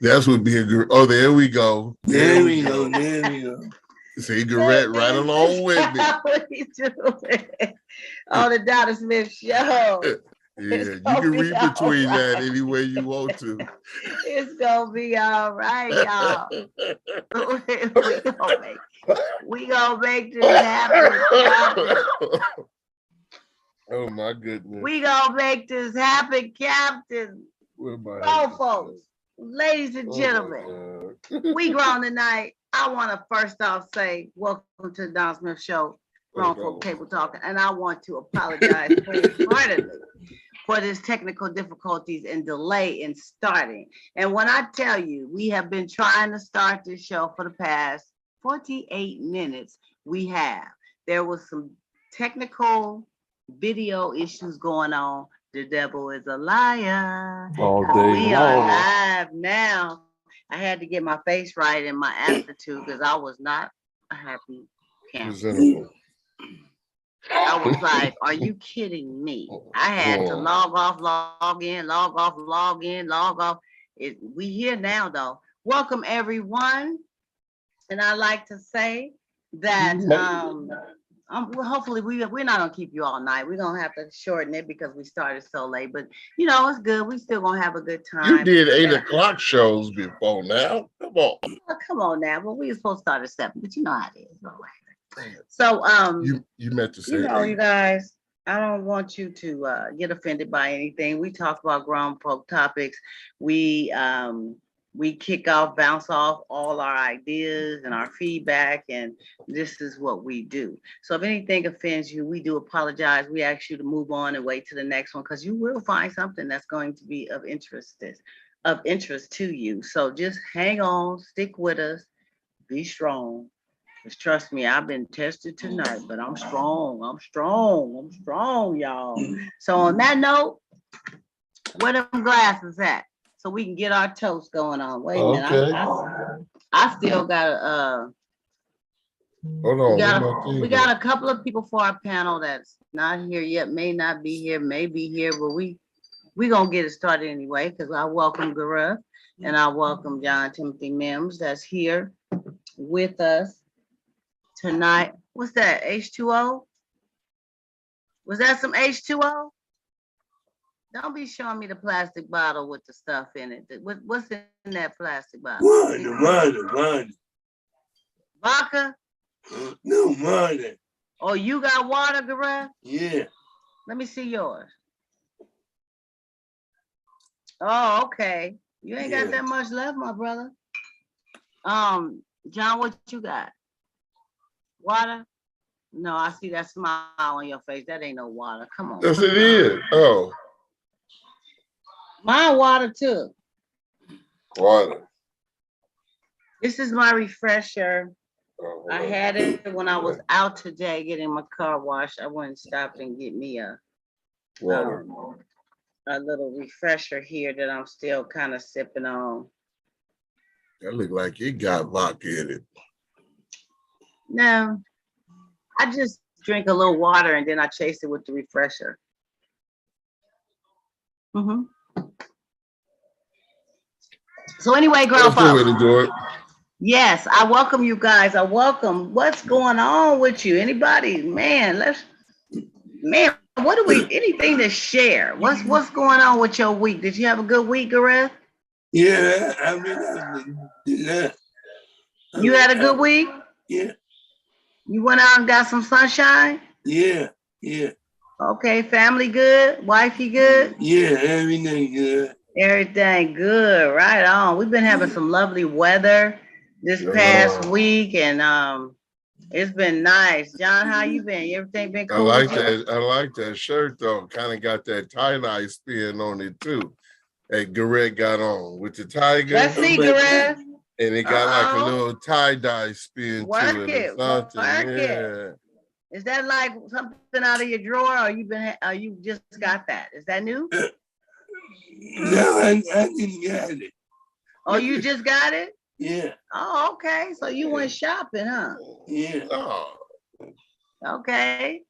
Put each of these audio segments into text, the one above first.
That's what being good. Oh, there we go. There we go. See, Garrett right along with me. What are you doing? On the Donna Smith show. Yeah, you can read between that any way you want to. It's gonna be all right, y'all. we gonna make this happen. Oh my goodness. We gonna make this happen, Captain. So, folks, ladies and gentlemen, we grown tonight. I want to first off say welcome to the Donna Smith Show, Grown Folk Table Talking, and I want to apologize wholeheartedly for this technical difficulties and delay in starting. And when I tell you, we have been trying to start this show for the past 48 minutes, we have. There was some technical video issues going on. The devil is a liar. All day we long. are live now. I had to get my face right in my attitude because I was not a happy camper. I was like, are you kidding me? I had to log off, log in, log off, log in, log off. We here now, though. Welcome, everyone. And I like to say that hopefully we're not going to keep you all night. We're going to have to shorten it because we started so late. But, you know, it's good. We still going to have a good time. You did 8 o'clock shows before now. Come on. Come on now. Well, we were supposed to start at 7, but you know how it is. So, you meant to say, you know, 8. You guys, I don't want you to get offended by anything. We talk about grown folk topics. We kick off, bounce off all our ideas and our feedback, and this is what we do. So if anything offends you, we do apologize. We ask you to move on and wait to the next one because you will find something that's going to be of interest to you. So just hang on, stick with us, be strong. Because trust me, I've been tested tonight, but I'm strong. I'm strong, y'all. So on that note, where them glasses at? So we can get our toast going on. Wait a minute. I still got hold on. We got a couple of people for our panel that's not here yet, may not be here, may be here, but we gonna get it started anyway, because I welcome Gareth and I welcome John Timothy Mims that's here with us tonight. What's that? H2O? Was that some H2O? Don't be showing me the plastic bottle with the stuff in it. What's in that plastic bottle? Water. Vodka? No, water. Oh, you got water, Gareth? Yeah. Let me see yours. Oh, okay. You ain't got that much left, my brother. John, what you got? Water? No, I see that smile on your face. That ain't no water. Come on. Yes, it is. Oh. My water too. Water. This is my refresher. I had it when I was out today getting my car washed. I went and stopped and get me a little refresher here that I'm still kind of sipping on. That look like it got vodka in it. No, I just drink a little water and then I chase it with the refresher. So anyway, girl, yes, I welcome you guys. I welcome. What's going on with you? Anybody? Man, what do we? Anything to share? What's going on with your week? Did you have a good week, Gareth? Yeah, I mean, you had a good week? Yeah. You went out and got some sunshine? Yeah. Okay, family good? Wifey good? Yeah, everything good. Everything good, right on. We've been having some lovely weather this past week, and it's been nice. John, how you been? Everything been cool? I like that shirt though. Kind of got that tie-dye spin on it too. That Garrett got on with the tiger. Let's see, Garrett. And it got like a little tie-dye spin to it. Work it. Is that like something out of your drawer, or you just got that? Is that new? No, I didn't get it. Oh, you just got it? Yeah. Oh, okay. So you went shopping, huh? Yeah. Oh. Okay.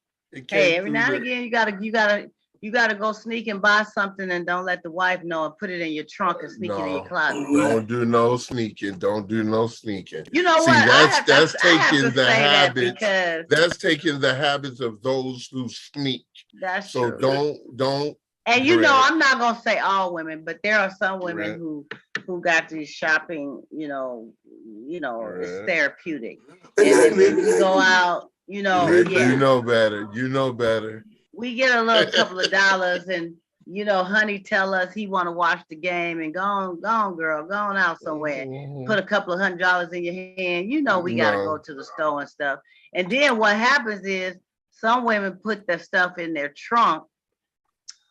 Hey, every now and again you gotta You got to go sneak and buy something and don't let the wife know and put it in your trunk and sneak it in your closet. Don't do no sneaking. Don't do no sneaking. You know See, what? that's I have taking to the say that habits. because That's taking the habits of those who sneak. that's So true. don't. And you know, Greg. I'm not gonna say all women, but there are some women Greg. who got these shopping. It's Greg. therapeutic. And if we go out, Greg, yeah. You know better. You know better. We get a little couple of dollars and honey tell us he want to watch the game and go on girl, go on out somewhere. Put a couple of $100 in your hand. We got to go to the store and stuff. And then what happens is some women put their stuff in their trunk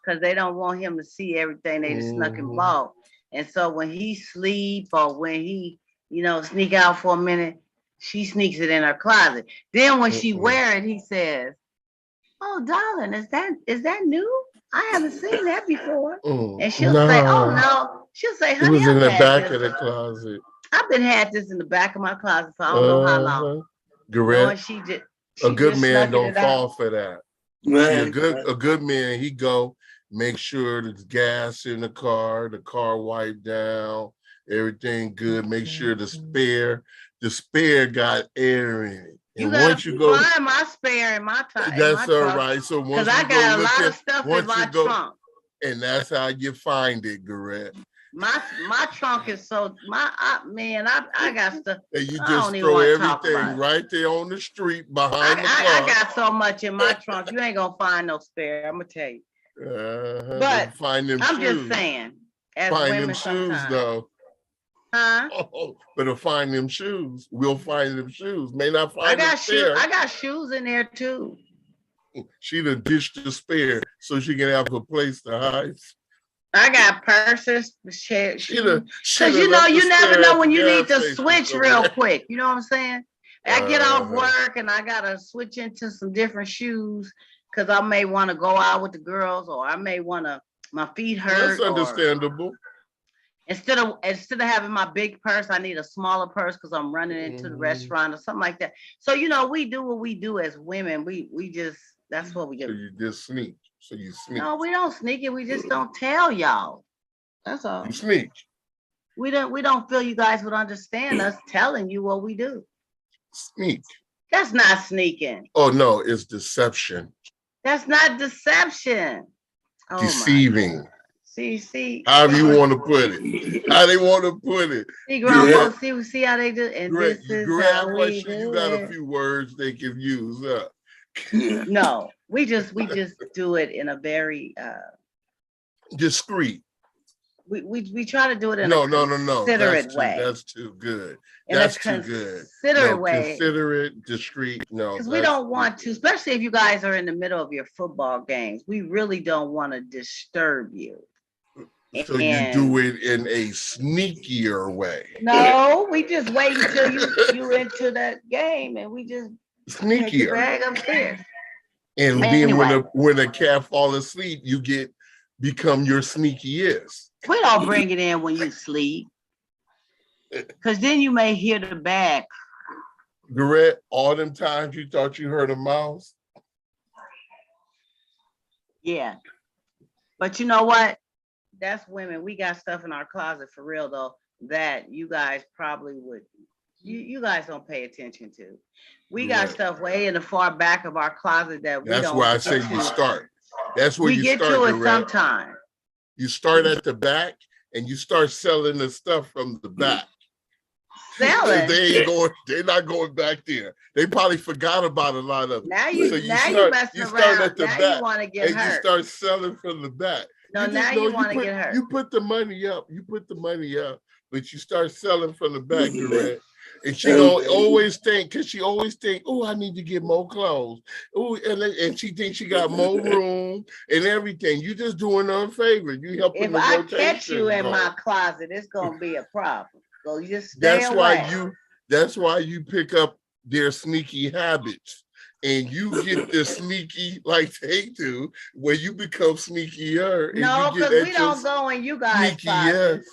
because they don't want him to see everything they just snuck and bought. And so when he sleep or when he, sneak out for a minute, she sneaks it in her closet. Then when she wear it, he says, "Oh, darling, is that new? I haven't seen that before." And she'll say, "Oh no." She'll say, It "Honey, was in the back this. of the closet. I've been had this in the back of my closet for I don't know how long." Correct. A good man don't fall for that. See, a good man, he go make sure there's gas in the car wiped down, everything good. Make sure the spare got air in it. And once you go, find my spare in my time. That's all right. So once I got a lot of stuff in my trunk, and that's how you find it, Garrett. My trunk is so I got stuff. And you just throw everything right there on the street behind the car. I got so much in my trunk. You ain't gonna find no spare. I'm gonna tell you. But find them I'm shoes. just saying. As find women them shoes sometimes. though. Huh? Better find them shoes. We'll find them shoes. May not find them spare. I got shoes in there too. She done dished the spare so she can have a place to hide. I got purses, shoes. Because you never know when you need to switch real quick. You know what I'm saying? I get off work and I gotta switch into some different shoes because I may want to go out with the girls or I may want to. My feet hurt. That's understandable. Instead of having my big purse, I need a smaller purse because I'm running into the restaurant or something like that. So we do what we do as women. We just that's what we do. So you just sneak. So you sneak. No, we don't sneak it. We just don't tell y'all. That's all. You sneak. We don't feel you guys would understand us telling you what we do. Sneak. That's not sneaking. Oh no, it's deception. That's not deception. Oh, deceiving. See. However you want to put it. How they want to put it. See, grandma, see how they do. And Greg, this is how we do you got a few words they can use. No, we just do it in a very discreet. We try to do it in a considerate way. That's too good. That's too good. Considerate way. Considerate, discreet. No, because we don't want to, especially if you guys are in the middle of your football games. We really don't want to disturb you. So you do it in a sneakier way. No, we just wait until you into that game, and we just sneakier bag upstairs. And then when a cat fall asleep, you become your sneaky is. We don't bring it in when you sleep, because then you may hear the bag. Garrett, all them times you thought you heard a mouse. Yeah, but you know what? That's women. We got stuff in our closet for real though that you guys probably would. You guys don't pay attention to. We got stuff way in the far back of our closet that we don't. That's why I say you start. That's where you get start, to it Garrett. sometime. You start at the back and you start selling the stuff from the back. Selling? They're not going back there. They probably forgot about a lot of it. Now you messing around. At the back, you want to get hurt. You start selling from the back. No, now you want to get hurt. You put the money up. But you start selling from the back, Garrett. And she always think, oh, I need to get more clothes. Oh, and she thinks she got more room and everything. You just doing her a favor. You helping. If I catch you in my closet, it's gonna be a problem. So you just stay away. That's why you pick up their sneaky habits. And you get the sneaky like they do, where you become sneakier. No, because we don't go in you guys' closet.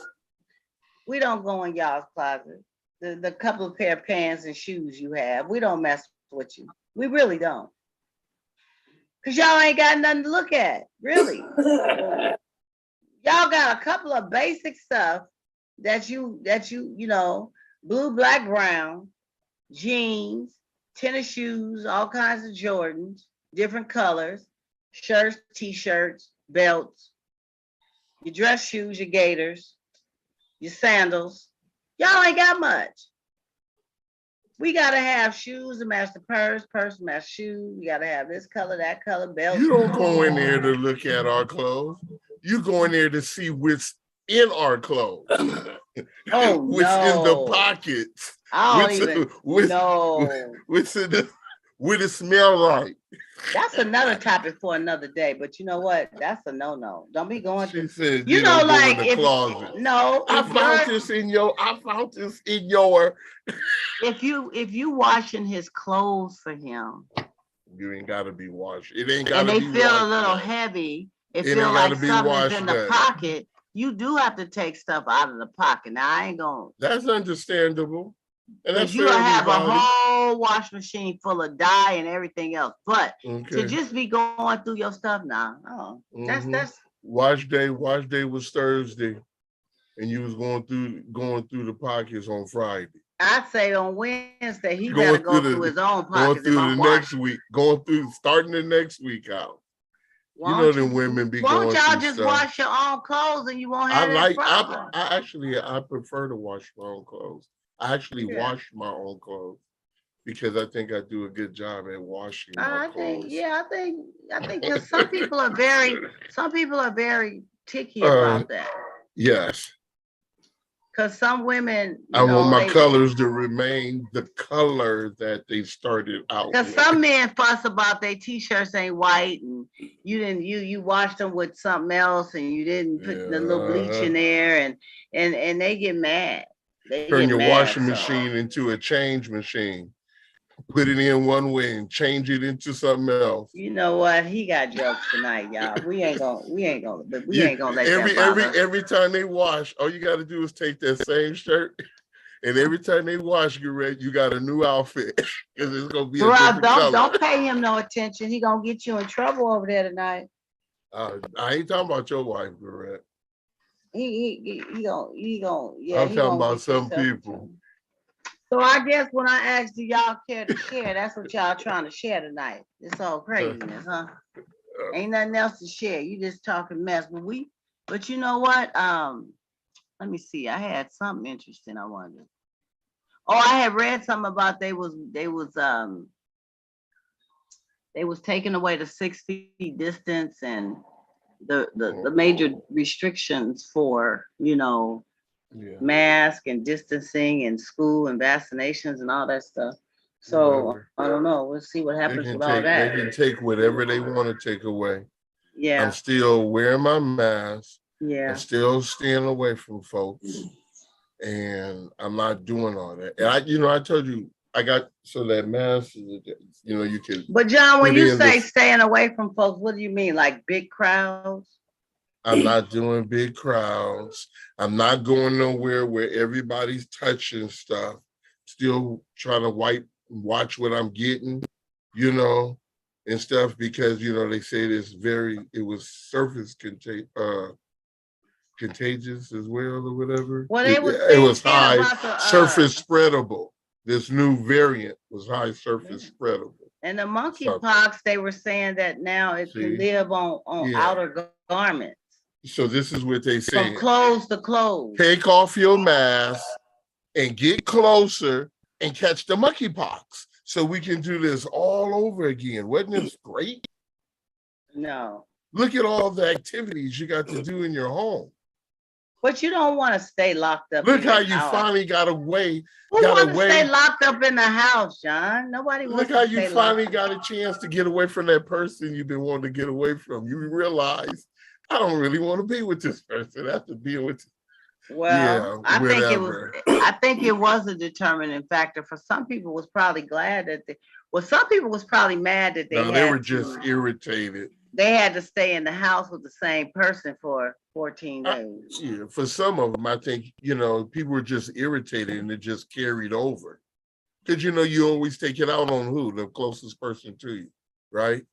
We don't go in y'all's closet. The couple of pair of pants and shoes you have, we don't mess with you. We really don't. Cause y'all ain't got nothing to look at, really. Y'all got a couple of basic stuff that you know, blue, black, brown, jeans, tennis shoes, all kinds of Jordans, different colors, shirts, t-shirts, belts, your dress shoes, your gaiters, your sandals. Y'all ain't got much. We gotta have shoes to match the purse to match shoes. We gotta have this color, that color, belt. You don't go in there to look at our clothes. You go in there to see what's in our clothes. Oh, what's in the pockets. I don't even know. What it smell like. That's another topic for another day. But you know what? That's a no. Don't be going she to. Said, you know, like in the closet. No, I found this in your. If you washing his clothes for him, you ain't got to be washed. It ain't got to be. And they feel a little yet. heavy. It feel like something's in the pocket. You do have to take stuff out of the pocket. Now I ain't gonna. That's understandable. And that's you have a whole wash machine full of dye and everything else. But to just be going through your stuff now, that's wash day was Thursday, and you was going through the pockets on Friday. I'd say on Wednesday he better go through his own pockets. Going through the next week, starting the next week out. Them women be going through y'all just wash your own clothes and you won't have that problem? I prefer to wash my own clothes. I actually wash my own clothes because I think I do a good job at washing my clothes. I think because some people are very picky about that. Yes. Because some women, I want my colors to remain the color that they started out. Because some men fuss about their t-shirts ain't white, and you washed them with something else, and you didn't put the little bleach in there, and they get mad. Turn your washing machine into a change machine. Put it in one way and change it into something else. You know what? He got jokes tonight, y'all. We ain't gonna let that bother. Every time they wash, all you got to do is take that same shirt, and every time they wash, you got a new outfit because it's gonna be a different color. Don't pay him no attention. He gonna get you in trouble over there tonight. I ain't talking about your wife, Garrett. He gonna. I'm talking about some people. So I guess when I asked, do y'all care to share? That's what y'all trying to share tonight. It's all craziness, huh? Ain't nothing else to share. You just talking mess. But you know what? Let me see. I had something interesting I wanted. Oh, I had read something about they was taking away the 6 feet distance and the major restrictions for, mask and distancing and school and vaccinations and all that stuff. So I don't know. We'll see what happens with all that. They can take whatever they want to take away. Yeah. I'm still wearing my mask. Yeah. I'm still staying away from folks. And I'm not doing all that. And I told you, I got that mask, you can. But John, when you say staying away from folks, what do you mean? Like big crowds? I'm not doing big crowds. I'm not going nowhere where everybody's touching stuff. Still trying to watch what I'm getting, and stuff because, they say it was surface contagious as well or whatever. Well, it was high surface spreadable. This new variant was high surface spreadable. And the monkeypox, they were saying that now it can live on outer garments. So this is what they say. From clothes to clothes. Take off your mask and get closer and catch the monkeypox. So we can do this all over again. Wasn't this great? No. Look at all the activities you got to do in your home. But you don't want to stay locked up. Look how you finally got away. Who wants to stay locked up in the house, John? Nobody wants to stay locked up. Look how you finally got a chance to get away from that person you've been wanting to get away from. You realize, I don't really want to be with this person. I have to deal with. Well, I think it was a determining factor. For some people, was probably glad that some people was probably mad that they were just irritated. They had to stay in the house with the same person for 14 days. For some of them, I think, people were just irritated and it just carried over. Because, you always take it out on who? The closest person to you, right?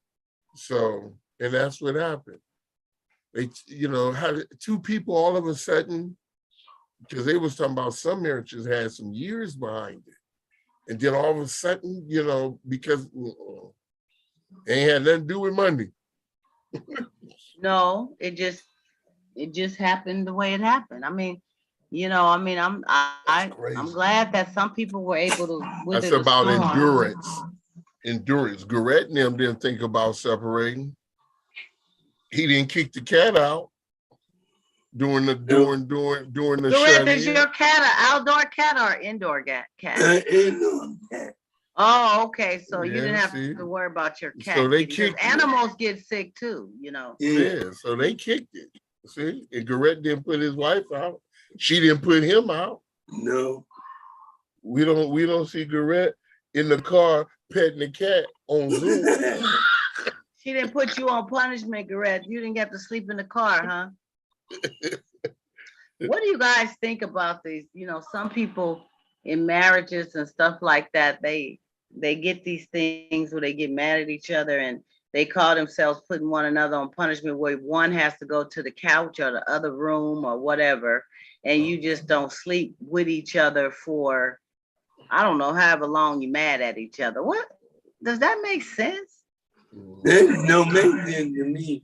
So, and that's what happened. They, had two people all of a sudden, because they was talking about some marriages had some years behind it. And then all of a sudden, because it ain't had nothing to do with money. No, it just happened the way it happened. I'm glad that some people were able to wither That's about the storm. endurance. Garrett and them didn't think about separating. He didn't kick the cat out during the Garrett, is your cat an outdoor cat or indoor cat? Indoor cat. Oh, okay. So you didn't have to worry about your cat. So they kicked animals get sick too, Yeah, so they kicked it. See, and Garrett didn't put his wife out. She didn't put him out. No. We don't see Garrett in the car petting the cat on Zoom. She didn't put you on punishment, Garrett. You didn't get to sleep in the car, huh? What do you guys think about these? Some people in marriages and stuff like that, they get these things where they get mad at each other and they call themselves putting one another on punishment where one has to go to the couch or the other room or whatever, and you just don't sleep with each other for, I don't know, however long you're mad at each other. What? Does that make sense? That don't make sense to me.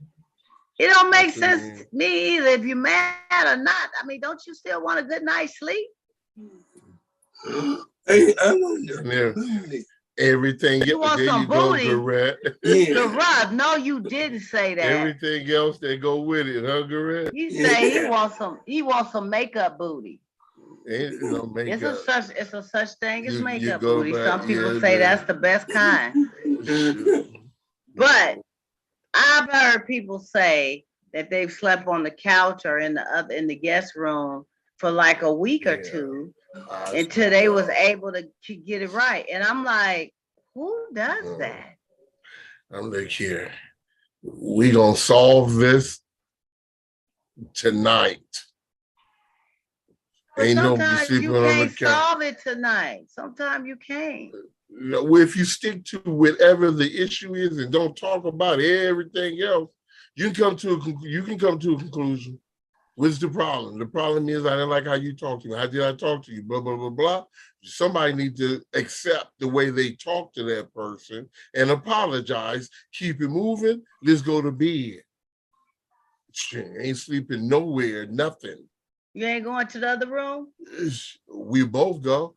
It don't make sense to me either if you're mad or not. I mean, don't you still want a good night's sleep? Hey, I wonder. Everything. You want some booty? Garrett. Garrett, no, you didn't say that. Everything else that go with it, huh, Garrett? You say he wants some makeup booty. Makeup. It's a such thing as makeup booty. Some people say that's the best kind. But I've heard people say that they've slept on the couch or in the guest room for like a week or two until they was able to get it right. And I'm like, who does that? I'm like, here, we gonna solve this tonight. But ain't nobody sleeping on the couch. Solve it tonight. Sometimes you can't. If you stick to whatever the issue is and don't talk about everything else, you can come to a conclusion. What's the problem? The problem is I didn't like how you talk to me. How did I talk to you? Blah, blah, blah, blah. Somebody needs to accept the way they talk to that person and apologize. Keep it moving. Let's go to bed. Ain't sleeping nowhere, nothing. You ain't going to the other room? We both go.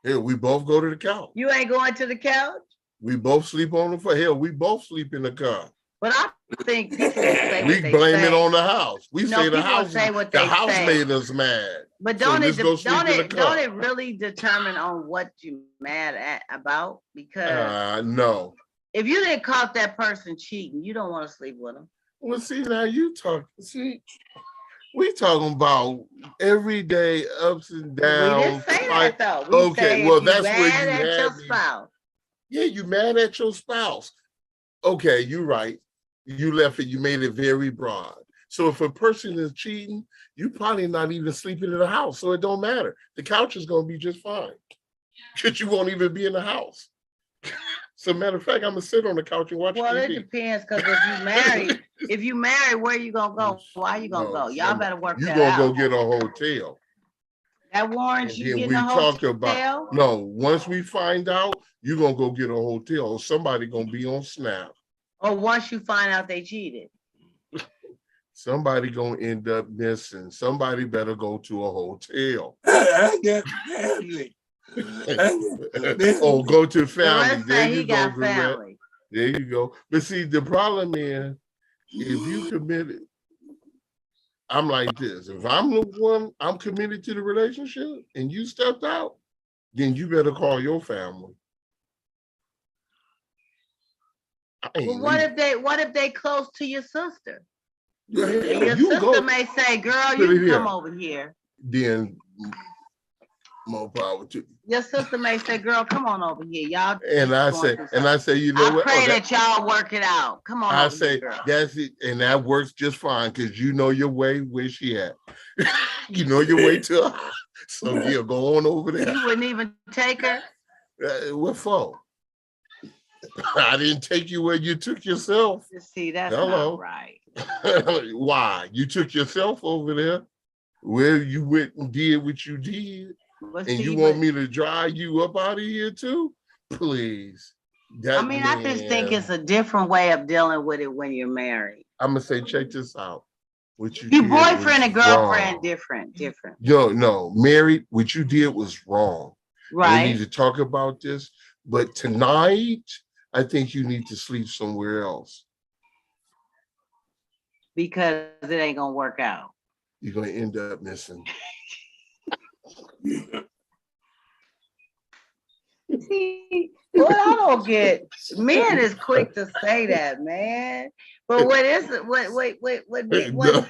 Yeah, we both go to the couch. You ain't going to the couch? We both sleep on the floor. Hell, we both sleep in the car. But I think people say we blame it on the house. We say the house made us mad. But don't it really determine on what you mad at about? Because no. If you didn't caught that person cheating, you don't want to sleep with them. Well, see, now you talk. See, we talking about everyday ups and downs. We didn't say that though. Okay, well that's where you mad at your spouse. Yeah, you mad at your spouse. Okay, you're right. You left it. You made it very broad. So if a person is cheating, you probably not even sleeping in the house, so it don't matter. The couch is going to be just fine because you won't even be in the house. So matter of fact, I'm gonna sit on the couch and watch TV. Well, it depends, because if you marry, where you gonna go? Why you gonna go? Y'all better work that out. You gonna go get a hotel. That warrants you getting a hotel? No, once we find out, you're gonna go get a hotel, or somebody gonna be on Snap. Or once you find out they cheated. Somebody gonna end up missing. Somebody better go to a hotel. I got family. Oh, go to family. There you go, family. There you go. But see, the problem is, if you committed, I'm like this. If I'm the one, I'm committed to the relationship, and you stepped out, then you better call your family. Well, what if they close to your sister? Yeah, your sister may say, "Girl, you can come over here." Then more power to you. Your sister may say, "Girl, come on over here, y'all." And I say, you know what? I pray that y'all work it out. Come on. I say that's it, and that works just fine because you know your way where she at. You know your way to her. So yeah, go on over there. You wouldn't even take her. What for? I didn't take you where you took yourself. See, that's not right. Why? You took yourself over there where you went and did what you did. And you want me to drive you up out of here too? Please. I just think it's a different way of dealing with it when you're married. I'm gonna say, check this out. What you boyfriend and girlfriend, different. No, married, what you did was wrong. Right. We need to talk about this. But tonight, I think you need to sleep somewhere else. Because it ain't gonna work out. You're gonna end up missing. See, what I don't get, men is quick to say that, man. But what is it? When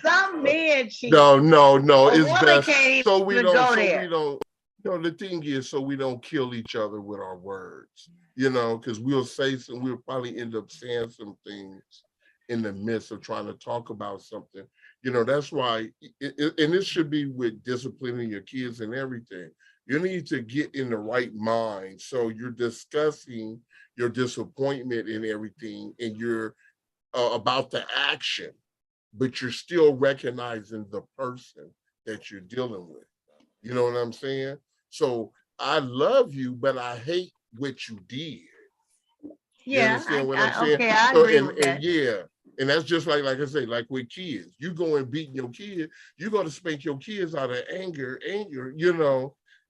some men cheat? No, it's best. So we don't. The thing is, so we don't kill each other with our words, because we'll probably end up saying some things in the midst of trying to talk about something. That's why, and this should be with disciplining your kids and everything. You need to get in the right mind. So you're discussing your disappointment and everything, and you're about the action, but you're still recognizing the person that you're dealing with. You know what I'm saying? So I love you, but I hate what you did. Yeah, you understand what I'm saying? Okay, I agree with that. And yeah, and that's just like I say, like with kids. You go and beat your kid, you go to spank your kids out of anger,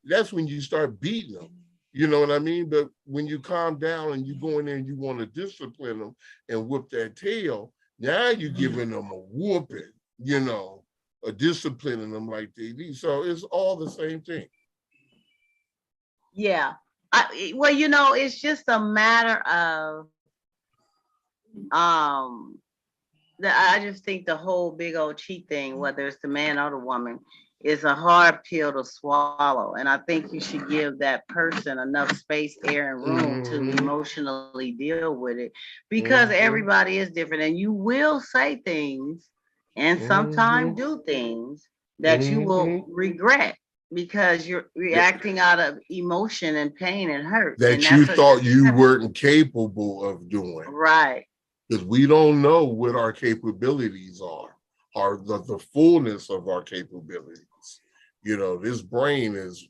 that's when you start beating them. You know what I mean? But when you calm down and you go in there and you want to discipline them and whoop that tail, now you're giving them a whooping, or disciplining them like they need. So it's all the same thing. Yeah. It's just a matter of, I just think the whole big old cheat thing, whether it's the man or the woman, is a hard pill to swallow. And I think you should give that person enough space, air, and room to emotionally deal with it, because everybody is different, and you will say things and sometimes do things that you will regret because you're reacting out of emotion and pain and hurt. That you thought you weren't capable of doing. Right. Because we don't know what our capabilities are the fullness of our capabilities. This brain is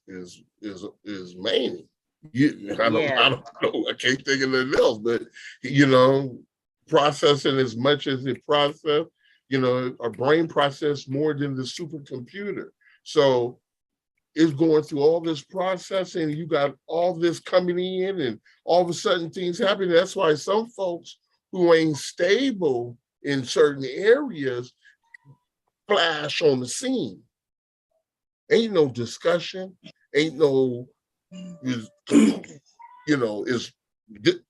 maning. I don't know. I can't think of anything else, but processing as much as it processes. Our brain processes more than the supercomputer. So it's going through all this processing. You got all this coming in, and all of a sudden things happen. That's why some folks who ain't stable in certain areas flash on the scene. Ain't no discussion, ain't no,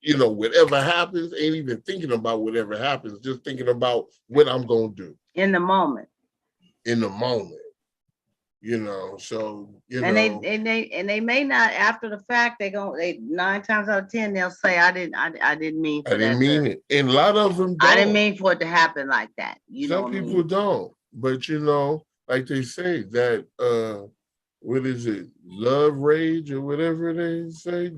whatever happens, ain't even thinking about whatever happens, just thinking about what I'm going to do. In the moment. So, and they may not, after the fact, they 9 times out of 10, they'll say, I didn't mean for that. I didn't mean it. And a lot of them don't. I didn't mean for it to happen like that. Some people don't, but like they say that, what is it? Love rage or whatever they say,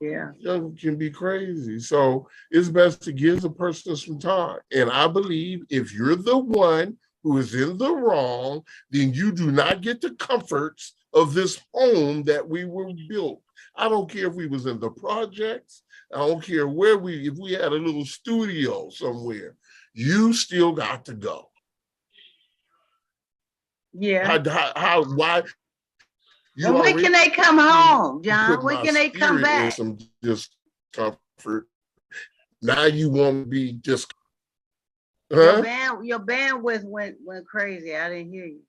Yeah. Can be crazy. So it's best to give the person some time. And I believe if you're the one who is in the wrong, then you do not get the comforts of this home that we were built. I don't care if we was in the projects. I don't care if we had a little studio somewhere, you still got to go. Yeah. Why? When can they come home, John? When can they come back? Some discomfort. Now you won't be just. Huh? Your bandwidth went crazy. I didn't hear you.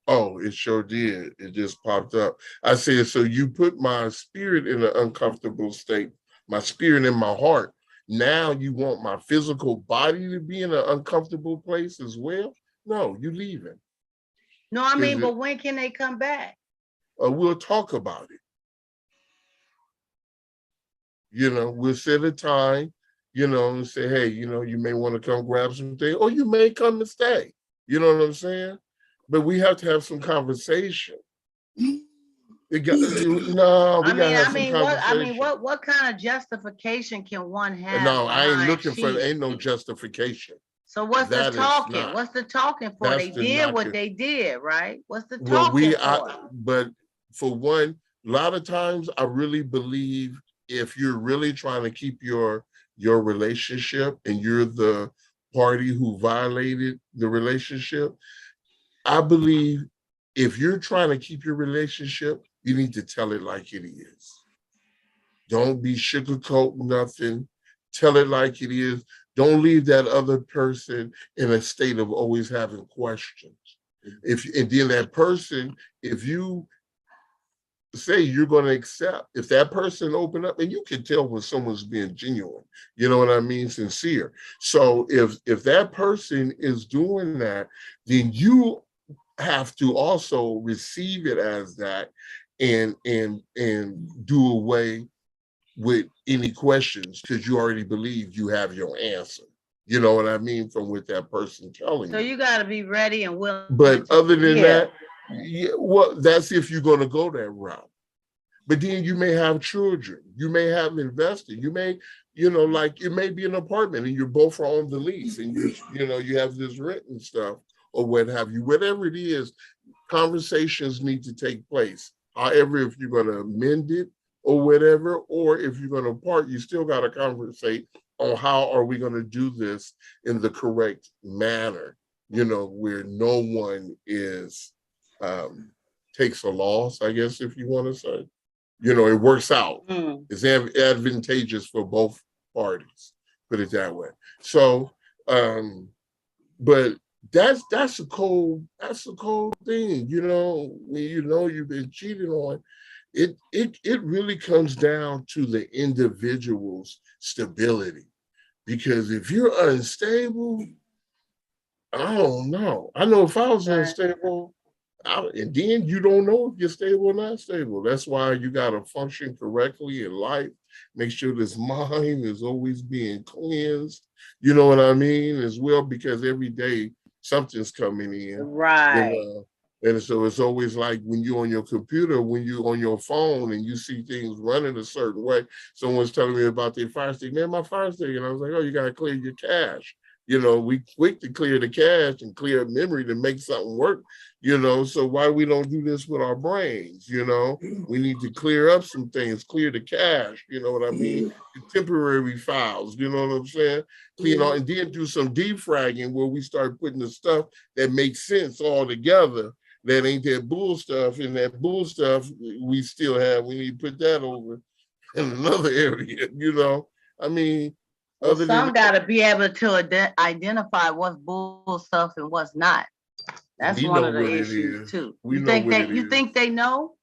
Oh, it sure did. It just popped up. I said, so you put my spirit in an uncomfortable state, my spirit in my heart. Now you want my physical body to be in an uncomfortable place as well? No, you leaving. No, but when can they come back? We'll talk about it. We'll set a time, and say, hey, you may want to come grab some things, or you may come and stay. You know what I'm saying? But we have to have some conversation. No, we gotta have some conversation. What kind of justification can one have? No, I ain't looking for. Ain't no justification. So what's the talking? What's the talking for? They did what they did, right? What's the talking for? But for one, a lot of times I really believe if you're really trying to keep your relationship and you're the party who violated the relationship, I believe if you're trying to keep your relationship, you need to tell it like it is. Don't be sugarcoat nothing. Tell it like it is. Don't leave that other person in a state of always having questions. And then that person, if you say you're going to accept, if that person open up, and you can tell when someone's being genuine, you know what I mean, sincere. So if that person is doing that, then you have to also receive it as that and do away with any questions, because you already believe you have your answer. You know what I mean? From what that person telling you. So you got to be ready and willing. But other than that, well, that's if you're going to go that route. But then you may have children. You may have invested. You may, like it may be an apartment and you're both on the lease and you have this rent and stuff or what have you. Whatever it is, conversations need to take place. However, if you're going to mend it, or whatever, or if you're going to part, you still got to conversate on how are we going to do this in the correct manner, where no one is takes a loss, I guess, if you want to say. It works out. It's advantageous for both parties, put it that way. So, but that's a cold thing, when you've been cheated on. It really comes down to the individual's stability, because if you're unstable, I don't know. I know if I was unstable, and then you don't know if you're stable or not stable. That's why you got to function correctly in life. Make sure this mind is always being cleansed. You know what I mean? As well, because every day something's coming in. Right. And so it's always like when you're on your computer, when you're on your phone and you see things running a certain way, someone's telling me about their Fire Stick. Man, my Fire Stick. And I was like, oh, you got to clear your cache. We quick to clear the cache and clear memory to make something work, so why we don't do this with our brains, we need to clear up some things, clear the cache, you know what I mean? Temporary files, you know what I'm saying? Clean out and then do some defragging where we start putting the stuff that makes sense all together. That ain't that bull stuff, and that bull stuff we still have. We need to put that over in another area, I mean, some got to be able to identify what's bull stuff and what's not. That's one of the issues too. You think they know?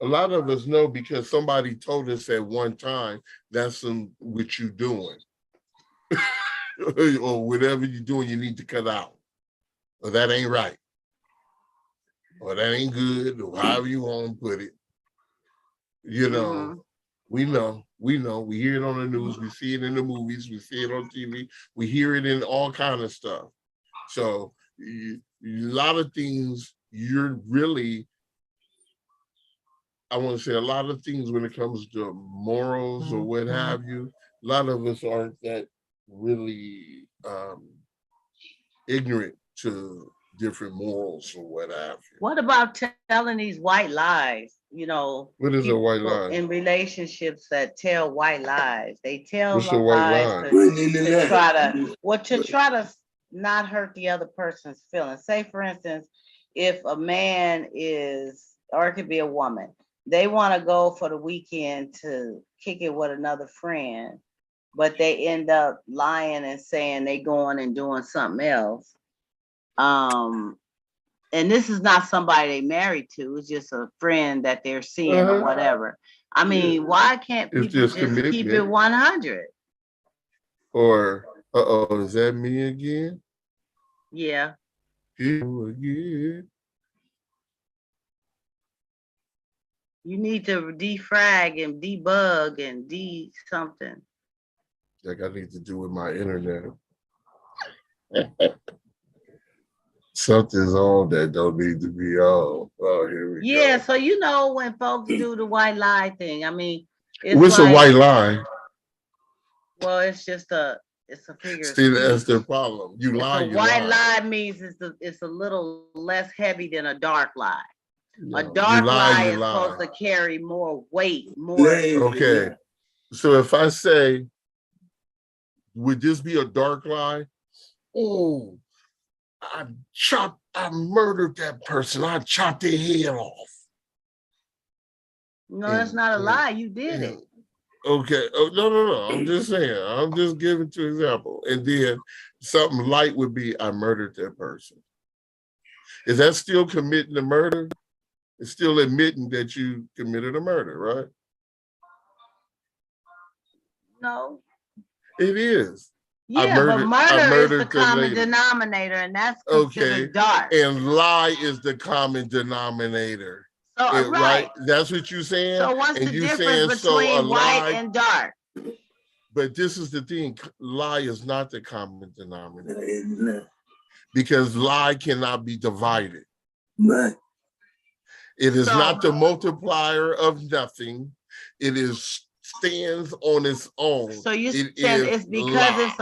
A lot of us know because somebody told us at one time that's what you doing, or whatever you're doing, you need to cut out, or that ain't right. Or that ain't good, or however you want to put it. We know, we hear it on the news, we see it in the movies, we see it on TV, we hear it in all kind of stuff. So a lot of things you're really, I want to say a lot of things when it comes to morals or what have you, a lot of us aren't that really ignorant to different morals or what have you. What about telling these white lies? What is a white lie? In relationships that tell white lies. They tell lies to try to not hurt the other person's feelings. Say, for instance, if a man or it could be a woman, they want to go for the weekend to kick it with another friend, but they end up lying and saying they going and doing something else. And this is not somebody they married to. It's just a friend that they're seeing or whatever. I mean, why can't people just keep it 100? Or, is that me again? Yeah. You again. You need to defrag and debug and something. Like I need to do with my internet. Something's on that don't need to be on. Oh, here we go. So you know when folks do the white lie thing, I mean, it's what's like, a white lie? Well, it's a figure of See, speech. that's the problem. You lie, you white lie. lie means it's a little less heavy than a dark lie. No, a dark lie is lie. supposed to carry more weight, more. Okay. So if I say, would this be a dark lie? Oh, I murdered that person. I chopped their head off. No, that's not a lie. You did it. Okay. Oh, no. I'm just saying. I'm just giving to example. And then something light would be, I murdered that person. Is that still committing a murder? It's still admitting that you committed a murder, right? No. It is. Yeah, but murder is the common denominator, and that's considered dark. And lie is the common denominator. Right. That's what you're saying. So what's the difference between white and dark? But this is the thing. Lie is not the common denominator. Because lie cannot be divided. Right. It is not the multiplier of nothing. It stands on its own. So you said it's because it's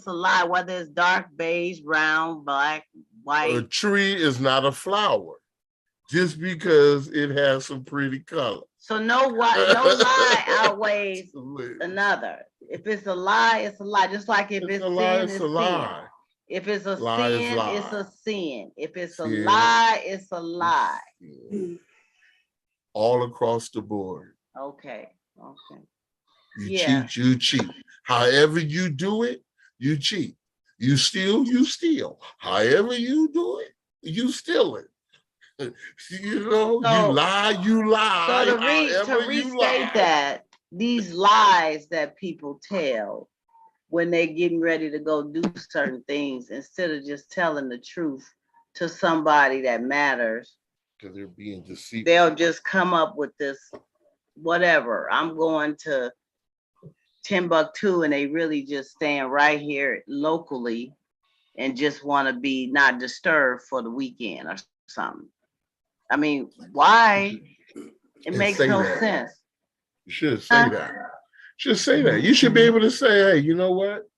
a lie, whether it's dark, beige, brown, black, white. A tree is not a flower just because it has some pretty color. So no lie outweighs another. If it's a lie, it's a lie. Just like if it's sin, it's a lie. If it's a sin, it's a sin. If it's a lie, it's a lie. All across the board. Okay. You cheat, you cheat. However you do it, you cheat. You steal, you steal. However you do it, you steal it. You know, you lie, you lie. So to restate that, these lies that people tell when they're getting ready to go do certain things, instead of just telling the truth to somebody that matters, because they're being deceived, they'll just come up with this, whatever. I'm going to Timbuktu, and they really just stand right here locally and just want to be not disturbed for the weekend or something. I mean, why? It makes no sense. You should say that. Just say that. You should be able to say, hey, you know what?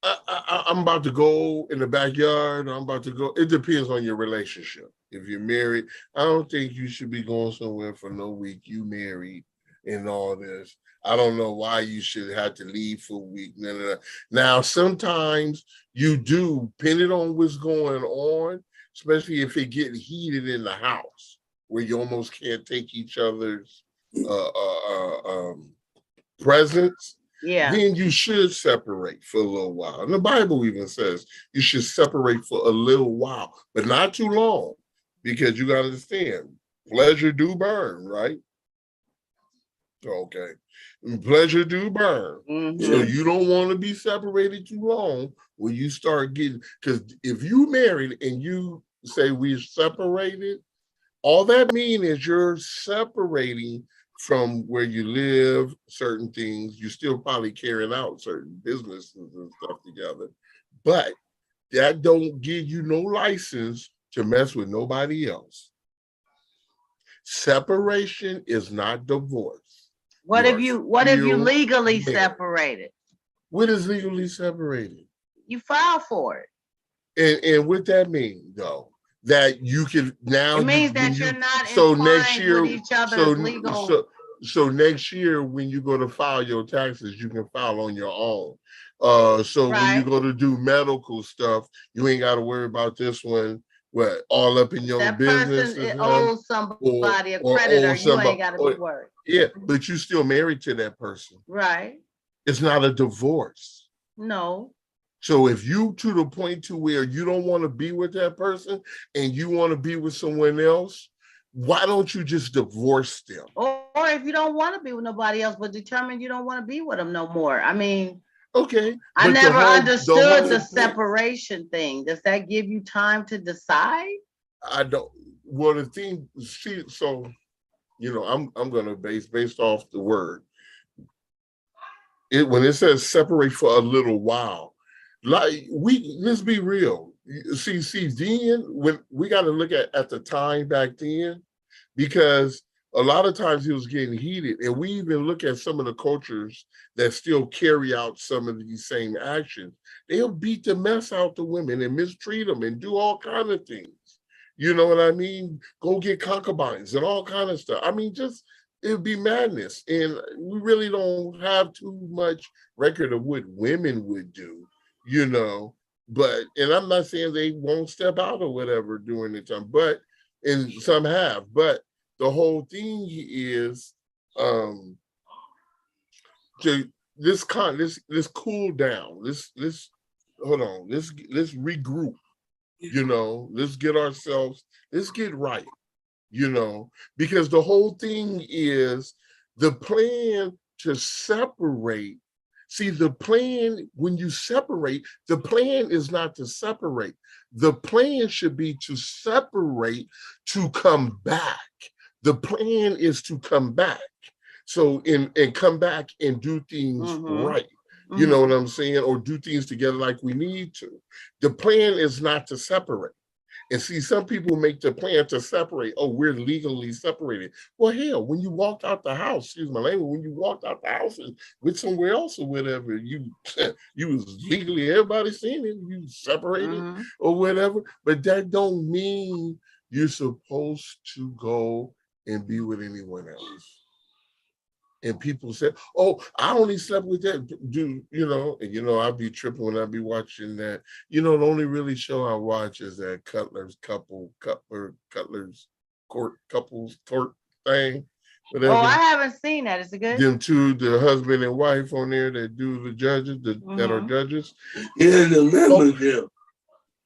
I'm about to go in the backyard. I'm about to go. It depends on your relationship. If you're married, I don't think you should be going somewhere for no week. You married and all this. I don't know why you should have to leave for a week. Now, sometimes you do, depending on what's going on, especially if it gets heated in the house, where you almost can't take each other's presence. Then you should separate for a little while. And the Bible even says you should separate for a little while, but not too long, because you got to understand, pleasure do burn, right? Okay. And pleasure do burn. Mm-hmm. So you don't want to be separated too long when you start getting, because if you married and you say we're separated, all that means is you're separating from where you live, certain things. You're still probably carrying out certain businesses and stuff together, but that don't give you no license to mess with nobody else. Separation is not divorce. What if you legally separated? What is legally separated? You file for it. And what that mean, though? That you can now. It means that you're not entwined with each other's legal. So next year, when you go to file your taxes, you can file on your own. When you go to do medical stuff, you ain't got to worry about this one. What, all up in your business? That person owes somebody a creditor. You ain't got to be worried. Yeah, but you still married to that person. Right. It's not a divorce. No. So if you to the point to where you don't want to be with that person and you want to be with someone else, why don't you just divorce them? Or if you don't want to be with nobody else, but determine you don't want to be with them no more. I mean, okay. I never understood the separation thing. Does that give you time to decide? I don't. Well, the thing, so, you know, I'm going to based off the word. When it says separate for a little while, like let's be real. See, then when we got to look at the time back then, because a lot of times it was getting heated, and we even look at some of the cultures that still carry out some of these same actions. They'll beat the mess out the women and mistreat them and do all kind of things. You know what I mean? Go get concubines and all kind of stuff. I mean, just it'd be madness, and we really don't have too much record of what women would do. You know, but and I'm not saying they won't step out or whatever during the time, but and some have, but the whole thing is to this cool down. Let's hold on. Let's regroup. You know, let's get right. You know, because the whole thing is the plan to separate. See, the plan, when you separate, the plan is not to separate. The plan should be to separate to come back. The plan is to come back. So and come back and do things right. You know what I'm saying? Or do things together like we need to. The plan is not to separate. And see, some people make the plan to separate. Oh, we're legally separated. Well, hell, when you walked out the house, excuse my language, when you walked out the house and with somewhere else or whatever, you was legally, everybody seen it, you separated or whatever. But that don't mean you're supposed to go and be with anyone else. And people say, oh, I only slept with that dude, you know, and I'll be tripping when I be watching that. You know, the only really show I watch is that Cutler's couples court thing. Whatever. Oh, I haven't seen that. Is it good? Them two, the husband and wife on there that do the judges, that are judges. Yeah, the membership.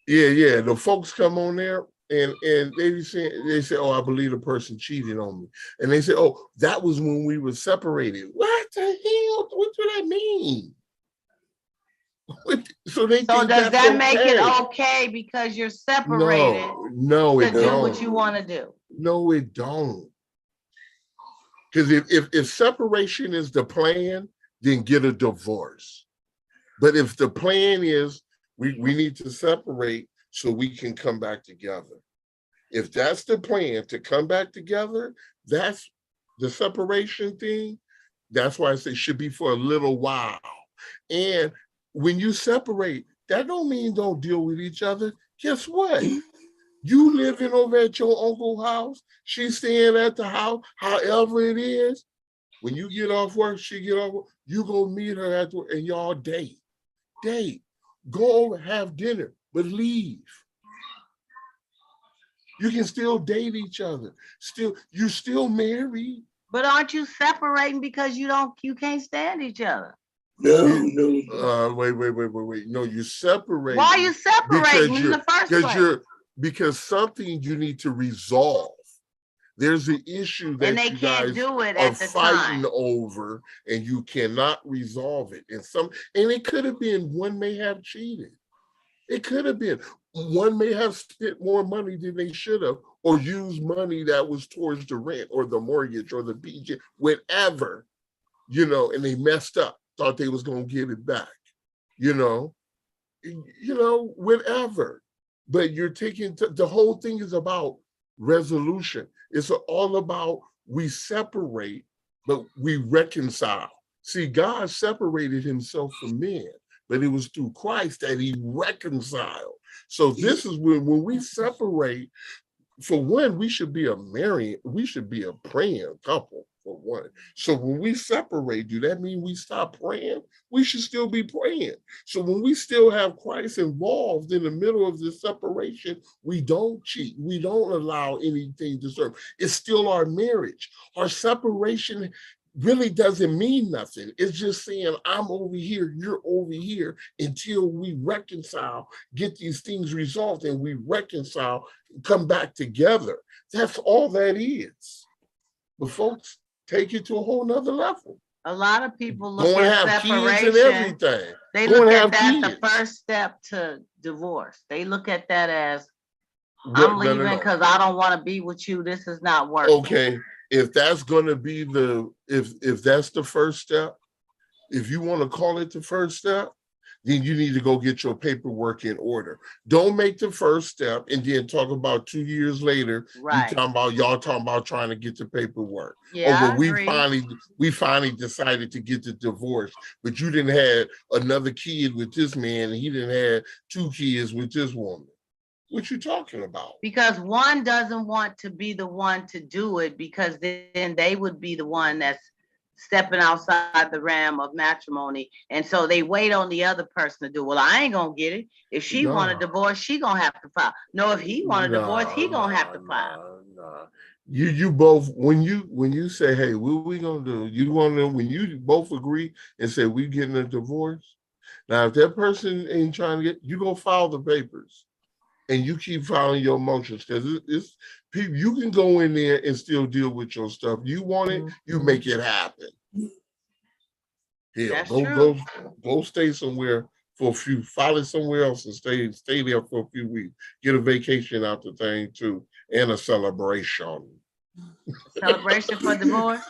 Yeah. The folks come on there. And they say, oh, I believe the person cheated on me. And they say, oh, that was when we were separated. What the hell? What do that mean? So does that make it okay because you're separated? No, it don't. To do what you want to do. No, it don't. Because if separation is the plan, then get a divorce. But if the plan is we need to separate so we can come back together. If that's the plan, to come back together, that's the separation thing. That's why I say should be for a little while. And when you separate, that don't mean don't deal with each other. Guess what? You living over at your uncle's house, she's staying at the house, however it is. When you get off work, she get off work, you go meet her at work and y'all date. Go over, have dinner. But leave. You can still date each other. You're still married. But aren't you separating because you can't stand each other? No. Wait. No, you separate. Why are you separating in the first place? Because something you need to resolve. There's an issue that you guys are fighting over, and you cannot resolve it. And it could have been one may have cheated. It could have been. One may have spent more money than they should have, or used money that was towards the rent or the mortgage or the BJ, whatever, and they messed up, thought they was going to get it back, whatever. But you're taking, the whole thing is about resolution. It's all about we separate, but we reconcile. See, God separated himself from men. But it was through Christ that he reconciled. So this is when we separate, for one, we should be a praying couple, for one. So when we separate, do that mean we stop praying? We should still be praying. So when we still have Christ involved in the middle of the separation, we don't cheat. We don't allow anything to serve. It's still our marriage. Our separation really doesn't mean nothing. It's just saying I'm over here, you're over here, until we reconcile, get these things resolved, and we reconcile, come back together. That's all that is. But folks, take it to a whole nother level. A lot of people look at separation. Kids and everything. They look at that the first step to divorce. They look at that as I'm leaving because I don't want to be with you. This is not working. Okay. If that's going to be if that's the first step, if you want to call it the first step, then you need to go get your paperwork in order. Don't make the first step and then talk about 2 years later, Right. y'all talking about trying to get the paperwork. Yeah, we finally decided to get the divorce, but you didn't have another kid with this man and he didn't have 2 kids with this woman. What you talking about? Because one doesn't want to be the one to do it, because then they would be the one that's stepping outside the realm of matrimony. And so they wait on the other person to do, well, I ain't gonna get it. If she want a divorce, she gonna have to file. No, if he want a divorce, he gonna have to file. You both, when you say, hey, what we gonna do? You want to, when you both agree and say we getting a divorce. Now, if that person ain't trying to get, you go file the papers. And you keep filing your motions, because it's people, you can go in there and still deal with your stuff. You want it, you make it happen. Yeah, go stay somewhere for a few, file it somewhere else and stay there for a few weeks. Get a vacation out the thing too, and a celebration. Celebration for divorce?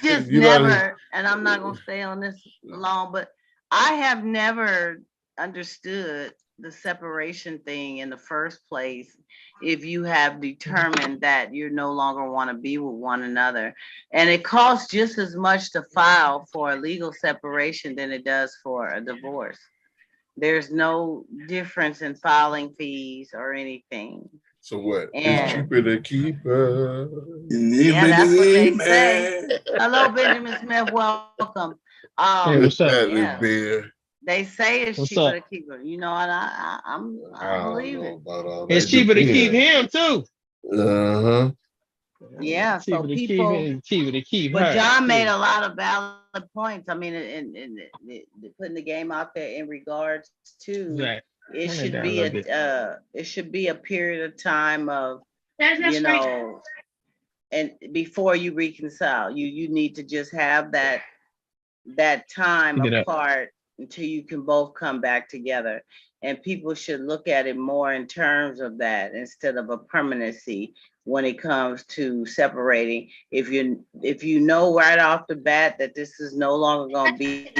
Just never, and I'm not gonna stay on this long, but I have never understood the separation thing in the first place if you have determined that you no longer want to be with one another. And it costs just as much to file for a legal separation than it does for a divorce. There's no difference in filing fees or anything. So what? It's cheaper to keep her. Yeah, that's what they say. Hello, Benjamin Smith. Welcome. Hey, what's up? Yeah. Bear. They say it's What's cheaper up? to keep her. You know, and I believe it. It's cheaper to keep him too. Uh-huh. Yeah, so people cheaper to keep but her. John made a lot of valid points. I mean, in putting the game out there in regards to Right. it should be a period of time of, you know, and before you reconcile, you need to just have that time apart until you can both come back together. And people should look at it more in terms of that instead of a permanency when it comes to separating. If you know right off the bat that this is no longer going to be,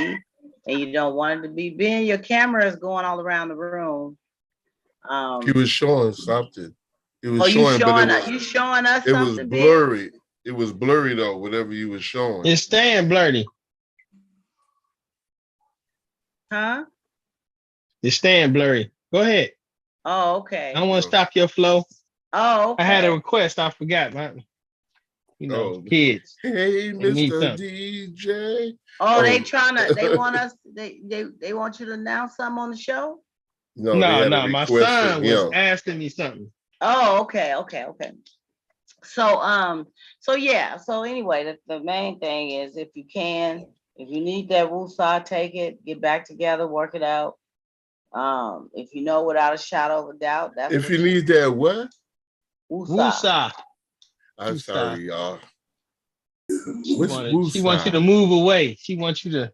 and you don't want it to be, Ben, your camera is going all around the room. He was showing something. It was you showing us something? It was blurry. Ben? It was blurry though, whatever you were showing. It's staying blurry. Huh? It's staying blurry. Go ahead. Oh, okay. I don't want to stop your flow. Oh, okay. I had a request. I forgot, man. You know, kids. Hey, Mr. DJ. Oh, they want us, they want you to announce something on the show? No, my son was asking me something. Oh, okay. So anyway, the main thing is if you need that woosah, take it, get back together, work it out. If you know without a shadow of a doubt, that's if you need that what? Woosah. I'm sorry, y'all. She wants you to move away. She wants you to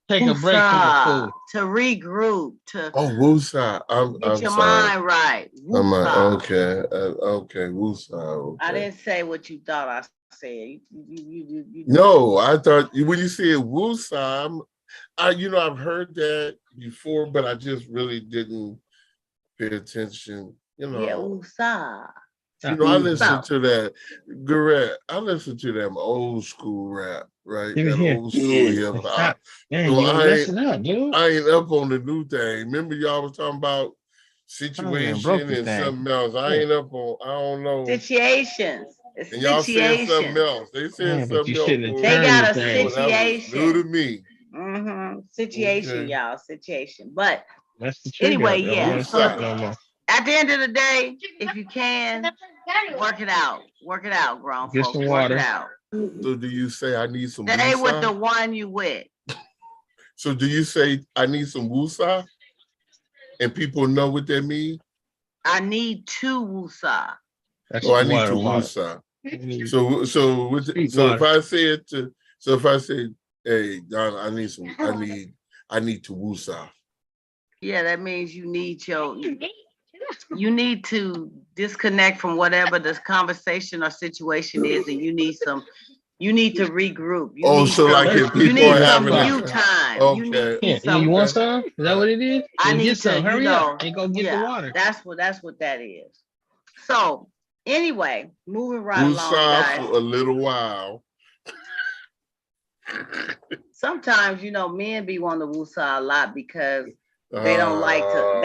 take a break from the food. To regroup. Woosah. Get your mind right. Okay, woosah. Okay. I didn't say what you thought I said. You no, I thought when you said woosah, I've heard that before, but I just really didn't pay attention. Yeah, woosah. I listen to that. Correct. I listen to them old school rap, right? That old school hip hop. I ain't up on the new thing. Remember y'all was talking about situation and something else. I ain't up on. I don't know. Situations. And y'all said something else. They said something else. They got a situation. New to me. Situation, y'all. Situation. But that's the anyway, So at the end of the day, if you can, work it out. Work it out, grown folks. Some water. Work it out. So do you say I need some Stay woosah? with the one you with. So do you say I need some woosah? And people know what that means? I need two woosah. I need two woosah. So if I say, hey, Donna, I need to woosah. Yeah, that means you need to disconnect from whatever this conversation or situation is, and you need some You need to regroup. You Oh, need so some, like if you people need are some having you a time. You okay. need Yeah, some. you want some? Is that what it is? I Then need get to, some. Hurry up and go get the water. That's what that is. So anyway, moving right along, Woosah guys. for a little while. Sometimes men be wanting to woosah a lot because they don't like to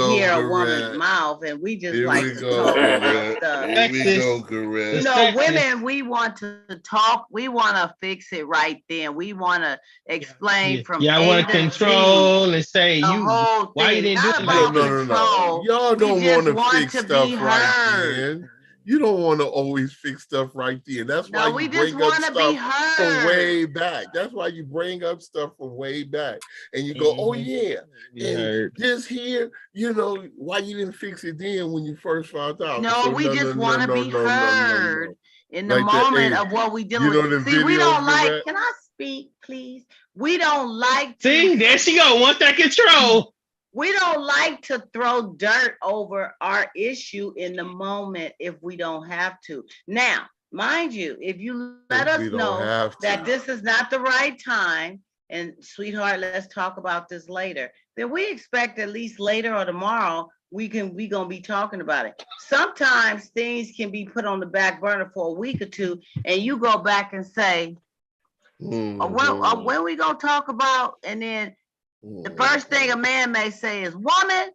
hear a woman's mouth, and we just like to talk about stuff. Here we go, Correct. Women, we want to talk. We want to fix it right then. We want to explain from I A want to to control Z, and say the whole thing. why you didn't do it Not like about that. control. Y'all don't We want just to fix to stuff be right heard. then. You don't want to always fix stuff right then. That's why we you just bring up want to be stuff heard. from way back. That's why you bring up stuff from way back. And you go, oh yeah. And this here, why you didn't fix it then when you first found out? No, we just want to be heard in the Like moment of what we dealing with. See, we don't like, can I speak, please? We don't like to. See, there she go. Want that control. We don't like to throw dirt over our issue in the moment if we don't have to. Now, mind you, if you let us know that this is not the right time, and sweetheart, let's talk about this later, then we expect at least later or tomorrow we gonna be talking about it. Sometimes things can be put on the back burner for a week or two, and you go back and say, when we gonna talk about, and then the first thing a man may say is, woman,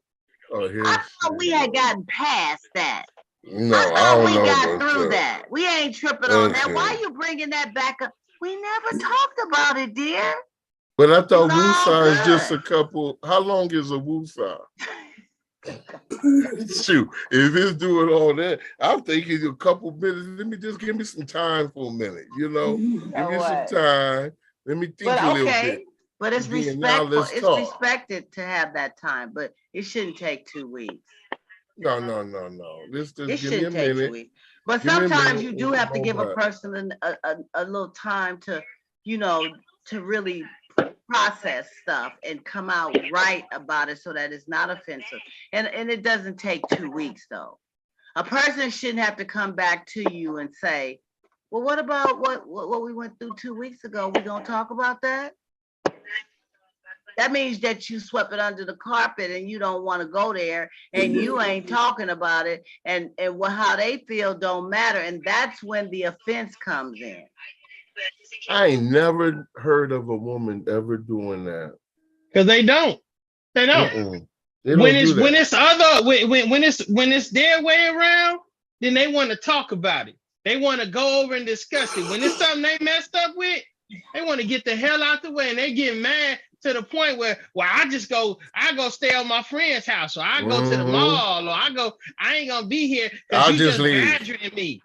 I thought we had gotten past that. No, I thought we got through that. We ain't tripping on that. Why are you bringing that back up? We never talked about it, dear. But I thought woosah is just a couple. How long is a woosah? Shoot, if it's doing all that, I'm thinking a couple minutes. Let me just give me some time for a minute. Give me some time. Let me think a little bit. But it's respectful. It's respected to have that time, but it shouldn't take 2 weeks. No. It shouldn't take 2 weeks. But sometimes you do have to give a person a little time to, to really process stuff and come out right about it so that it's not offensive. And it doesn't take 2 weeks though. A person shouldn't have to come back to you and say, well, what about what we went through 2 weeks ago? We gonna talk about that? That means that you swept it under the carpet and you don't want to go there and you ain't talking about it, and how they feel don't matter. And that's when the offense comes in. I ain't never heard of a woman ever doing that. Because they don't. They don't. When it's their way around, then they want to talk about it. They want to go over and discuss it. When it's something they messed up with, they want to get the hell out the way, and they get mad to the point where, I go stay at my friend's house, or I go to the mall, or I ain't gonna be here because you just badgering me.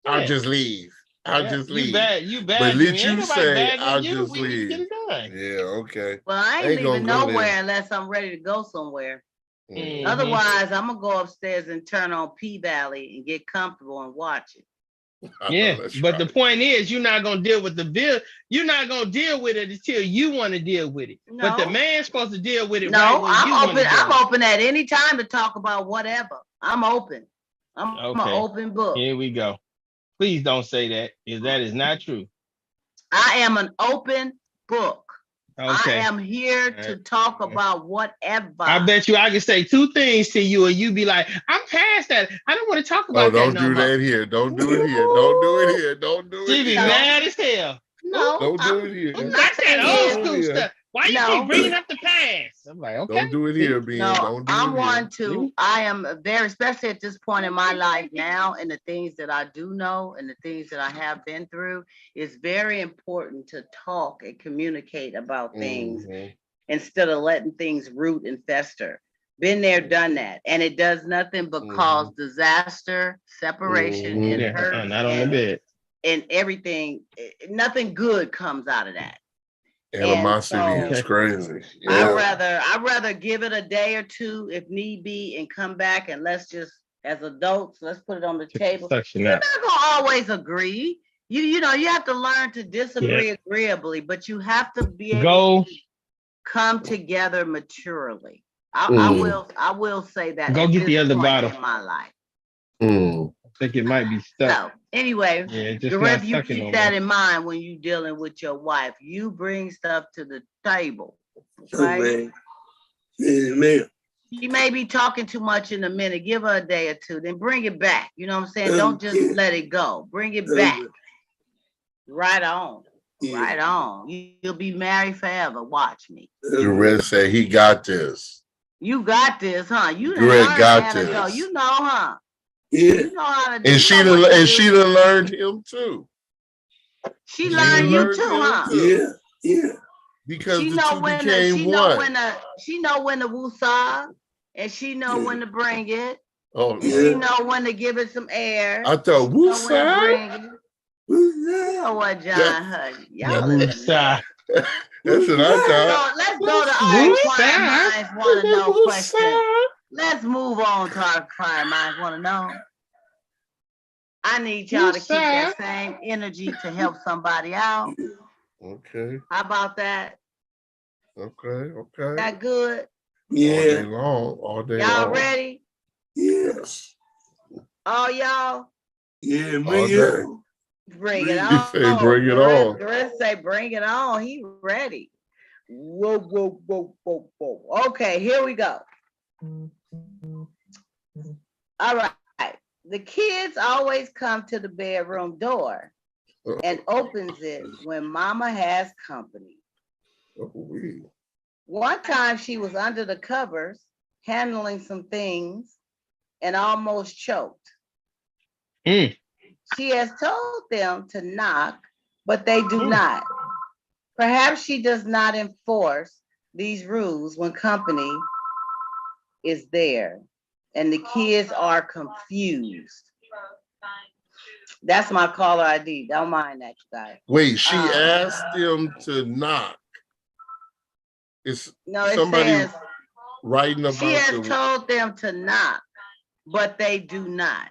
I'll just leave. I'll just leave. You bad. But let you say I'll just leave. Yeah, okay. Well, I ain't leaving nowhere unless I'm ready to go somewhere. Otherwise, I'm gonna go upstairs and turn on P-Valley and get comfortable and watch it. Yeah, but the point is, you're not gonna deal with the bill. You're not gonna deal with it until you want to deal with it. No. But the man's supposed to deal with it. No, right I'm open at any time to talk about whatever. I'm open. I'm an open book. Here we go. Please don't say that, because that is not true. I am an open book. Okay. I am here to talk about whatever. I bet you I can say 2 things to you, and you be like, I'm past that. I don't want to talk about that. Don't do that here. Don't do it here. Don't do it here. Don't do it here. She be mad as hell. No. Don't do it here. That's that old school stuff. Why you keep bringing up the past? I'm like, okay. Don't do it here, Ben. No, I am very, especially at this point in my life now, and the things that I do know and the things that I have been through, it's very important to talk and communicate about things instead of letting things root and fester. Been there, done that. And it does nothing but cause disaster, separation, and hurt. Not on the bed. And everything, nothing good comes out of that. Animosity is crazy. I'd rather give it a day or 2 if need be and come back, and let's just, as adults, let's put it on the table. You're not gonna always agree. You have to learn to disagree agreeably, but you have to be able to come together maturely. I will say that. Go get the other bottle in my life. think it might be stuck. So anyway, Yeah, just Gareth, not you stuck keep no that more. in mind when you're dealing with your wife. You bring stuff to the table. Okay. Right? Amen. She may be talking too much in a minute. Give her a day or two, then bring it back. You know what I'm saying? Don't just let it go. Bring it back. Right on. Yeah. Right on. You'll be married forever. Watch me. Gareth said he got this. You got this, huh? You done Gareth learned got how to go. this. You know, huh? Yeah. You know how to do. And she done learned him too. She learned you learned too, him huh? too. Yeah. Yeah. Because She the know two when became she one. know when to woosah, and she know when to bring it. Oh, She Yeah. know when to give it some air. I thought She know when to woosah. bring it. You know what, John Huddy? Y'all listen. That's what I thought. Let's go to our inquiring minds want to know question. Let's move on to our inquiring minds want to know. I need y'all to keep that same energy to help somebody out. Okay. How about that? Okay. Okay. That good? Yeah. All day long. Y'all ready? Yes. All y'all? Yeah. All day. Bring it He on. say, bring it on. Chris say, bring it on. He ready. Whoa, whoa, whoa, whoa, whoa. Okay, here we go. All right. The kids always come to the bedroom door and opens it when mama has company. One time she was under the covers handling some things and almost choked. She has told them to knock, but they do not. Perhaps she does not enforce these rules when company is there and the kids are confused. That's my caller ID. Don't mind that, you guys. Wait, she asked them to knock. It's somebody says, writing about she has told them to knock, but they do not.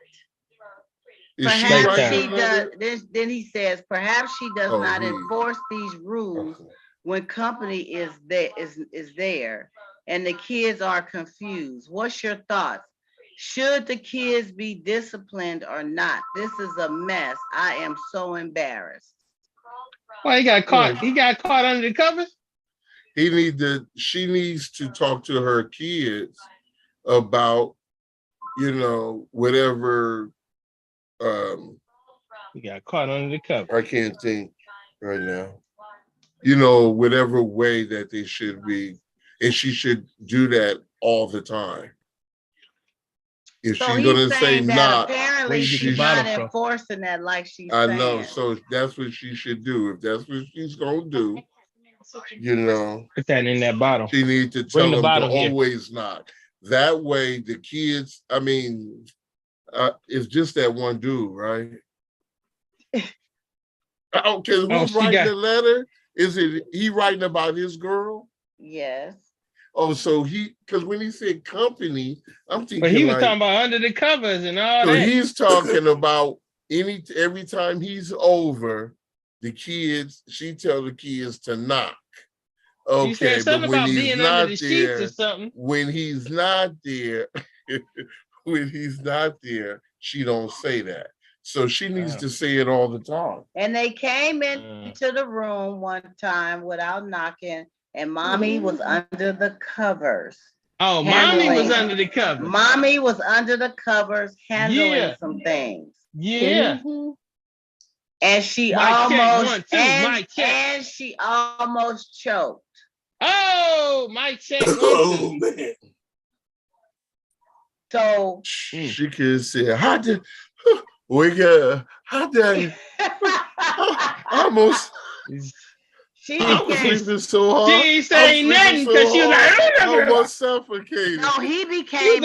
Perhaps she does. Then he says, perhaps she does not enforce these rules when company is there and the kids are confused. What's your thoughts? Should the kids be disciplined or not? This is a mess. I am so embarrassed. Well, he got caught. He got caught under the covers. She needs to talk to her kids about, whatever. He got caught under the cover. I can't think right now. Whatever way that they should be, and she should do that all the time. If so she's gonna say not, apparently she's not enforcing that like she's saying. I know. So that's what she should do. If that's what she's gonna do, put that in that bottle. She needs to tell them to always knock. That way, the kids. I mean, it's just that one dude, right? Okay, who's writing the letter? Is it he writing about his girl? Yes. Oh, so because when he said company, I'm thinking. But he was talking about under the covers and all that. So he's talking about every time he's over, the kids. She tell the kids to knock. Okay, said something about being under the sheets or something. When he's not there, she don't say that. So she needs to say it all the time. And they came into the room one time without knocking, and mommy was under the covers. Oh, mommy was under the covers. Mommy was under the covers handling some things. Yeah. And she she almost choked. Oh, my check. Oh, man. So she could say, how did almost she sleeping so hard. She ain't saying nothing because she was like, almost suffocated. No, he became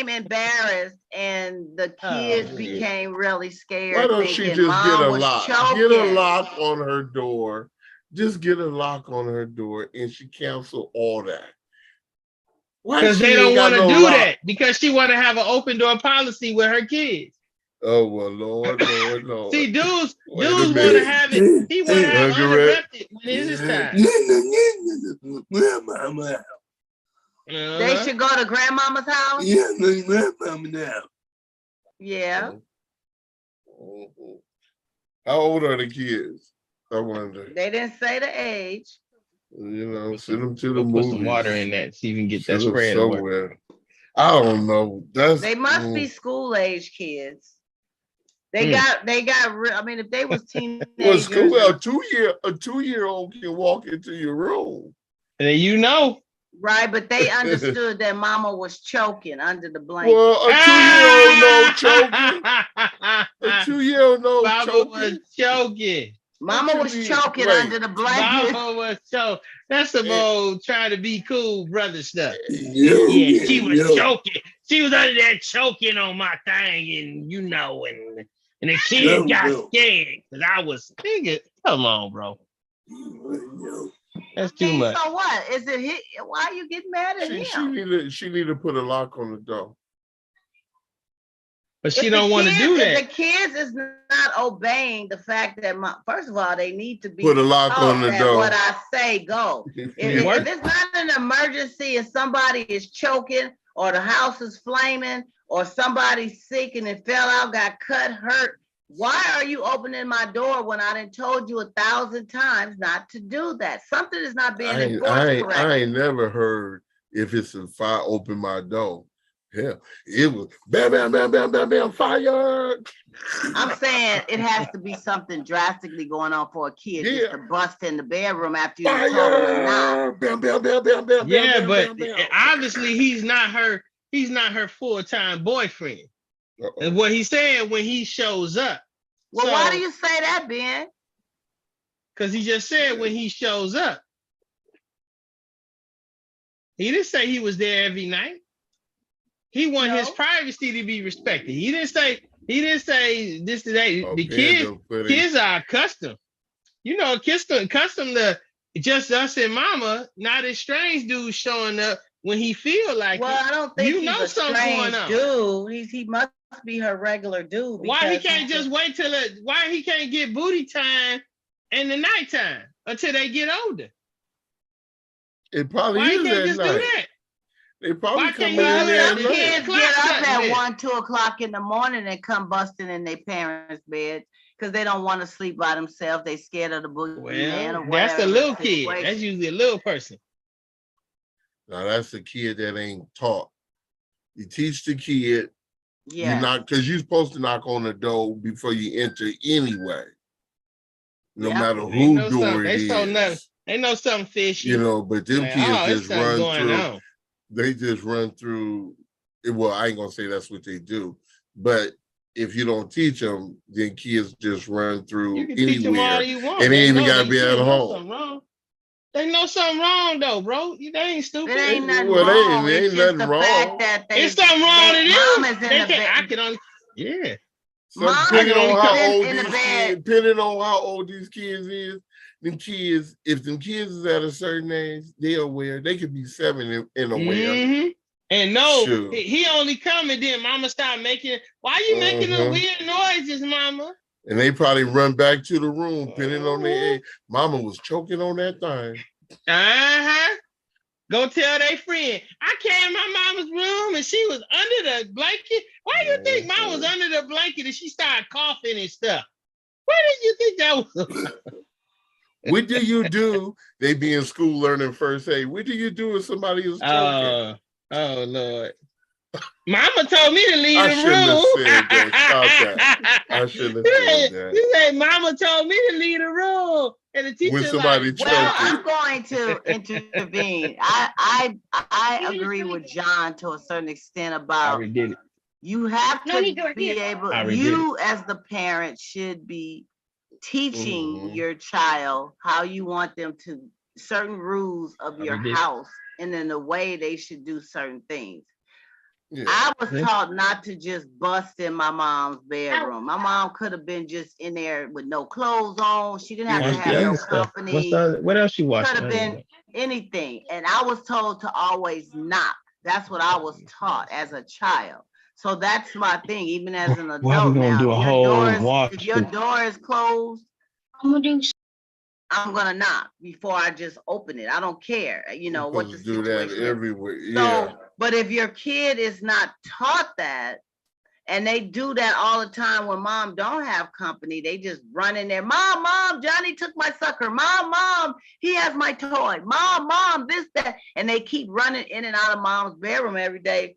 embarrassed, and the kids became really scared. Why don't she just get a lock? Get a lock on her door. Just get a lock on her door, and she cancel all that. Because they don't want to do that. Because she want to have an open door policy with her kids. Oh well, Lord. See, dudes want to have it. He want to have uninterrupted when it's his time. They should go to grandmama's house. Yeah, my grandmama now. Yeah. Mhm. How old are the kids? I wonder. They didn't say the age. You know, send them to the We'll put some water movies. in that, see if we can get that Send them spread to work. somewhere. I don't know. They must be school age kids. They got. I mean, if they was teenagers, well, school a 2-year-old can walk into your room. And you know, right? But they understood that Mama was choking under the blanket. Well, a 2-year-old no choking. A 2-year-old no Mama choking. was choking. Mama was choking under the blanket. Mama was choking. That's some old trying to be cool brother stuff. Yeah, she was choking. She was under there choking on my thing, and and the kid got scared because I was thinking, come on, bro. That's too much. So what? Is it? Why are you getting mad at him? She need to put a lock on the door. But she don't want to do that. If the kids is not obeying the fact that, first of all, they need to be put a lock on the door. What I say, go. If it's not an emergency and somebody is choking or the house is flaming or somebody's sick and it fell out, got cut, hurt, why are you opening my door when I done told you 1,000 times not to do that? Something is not being enforced correctly. I ain't never heard if it's a fire, open my door. Hell, it was bam, bam, bam, bam, bam, bam, fire. I'm saying it has to be something drastically going on for a kid just to bust in the bedroom after you told him to not. Bam, bam, bam, bam, bam, yeah, bam, but bam, bam. obviously he's not her full-time boyfriend. And what he's saying when he shows up. Well, why do you say that, Ben? Because he just said when he shows up. He didn't say he was there every night. He want his privacy to be respected. He didn't say this today. The kids are accustomed. Accustomed to just us and Mama, not a strange dude showing up when he feel like I don't think he's a strange dude. He must be her regular dude. Why he can't just wait till why he can't get booty time in the nighttime until they get older? It probably is that night. Do that? They probably come in there. The kids get up at 1, 2 o'clock in the morning and come busting in their parents' bed because they don't want to sleep by themselves. They scared of the boogeyman or whatever. That's the little kid. That's usually a little person. Now that's the kid that ain't taught. You teach the kid. Yeah. You're not, because you're supposed to knock on the door before you enter anyway. No matter who door it is. They know something fishy. But them kids just run through. They just run through. Well, I ain't gonna say that's what they do, but if you don't teach them, then kids just run through anywhere, and they even gotta be at home. They know something wrong though, bro. They ain't stupid. It ain't nothing wrong. It ain't nothing wrong. It's something wrong to them. Yeah. So depending on how old these kids is, if them kids is at a certain age, they're aware. They could be 7 and aware. Mm-hmm. And he only come and then Mama start making. Why you making the weird noises, Mama? And they probably run back to the room, depending on their age. Mama was choking on that thing. Go tell their friend. I came in my mama's room and she was under the blanket. Why do you think Mom was under the blanket and she started coughing and stuff? Where did you think that was? What do you do? They be in school learning first aid. What do you do if somebody is choking? Oh Lord. Mama told me to leave the room. I shouldn't have said that. You said Mama told me to leave the room. And the teacher when somebody choking. Well, I'm going to intervene. I agree with John to a certain extent about you have to be able, you as the parent should be teaching your child how you want them to, certain rules of your house and in the way they should do certain things. Yeah. I was taught not to just bust in my mom's bedroom. My mom could have been just in there with no clothes on. She didn't have to have no company. What else you watched? Could have been anything. And I was told to always knock. That's what I was taught as a child. So that's my thing, even as an adult. We're gonna do a whole watch. If your door is closed, I'm gonna knock before I just open it. I don't care, what the do that everywhere. So, but if your kid is not taught that, And they do that all the time when mom don't have company. They just run in there. Mom, Johnny took my sucker. Mom, he has my toy. Mom, this, that. And they keep running in and out of mom's bedroom every day,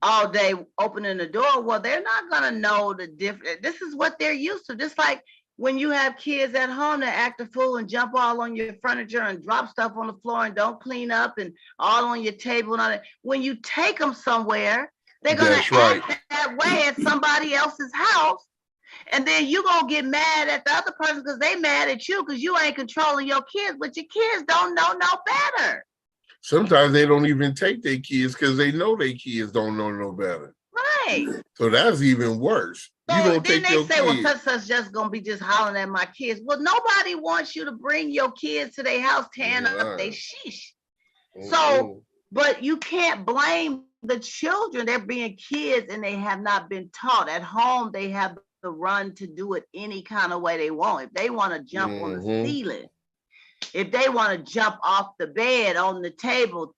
all day, opening the door. Well, they're not going to know the difference. This is what they're used to. Just like when you have kids at home that act a fool and jump all on your furniture and drop stuff on the floor and don't clean up and all on your table and all that. When you take them somewhere, they're going to act that way at somebody else's house. And then you're going to get mad at the other person because they mad at you because you ain't controlling your kids, but your kids don't know no better. Sometimes they don't even take their kids because they know their kids don't know no better. Right. So that's even worse. So you don't then take they your say, kids. well, such just going to be just hollering at my kids. Well, nobody wants you to bring your kids to their house tearing up their sheesh. So, but you can't blame the children. They're being kids and they have not been taught. At home, they have the run to do it any kind of way they want. If they want to jump on the ceiling, if they want to jump off the bed, on the table,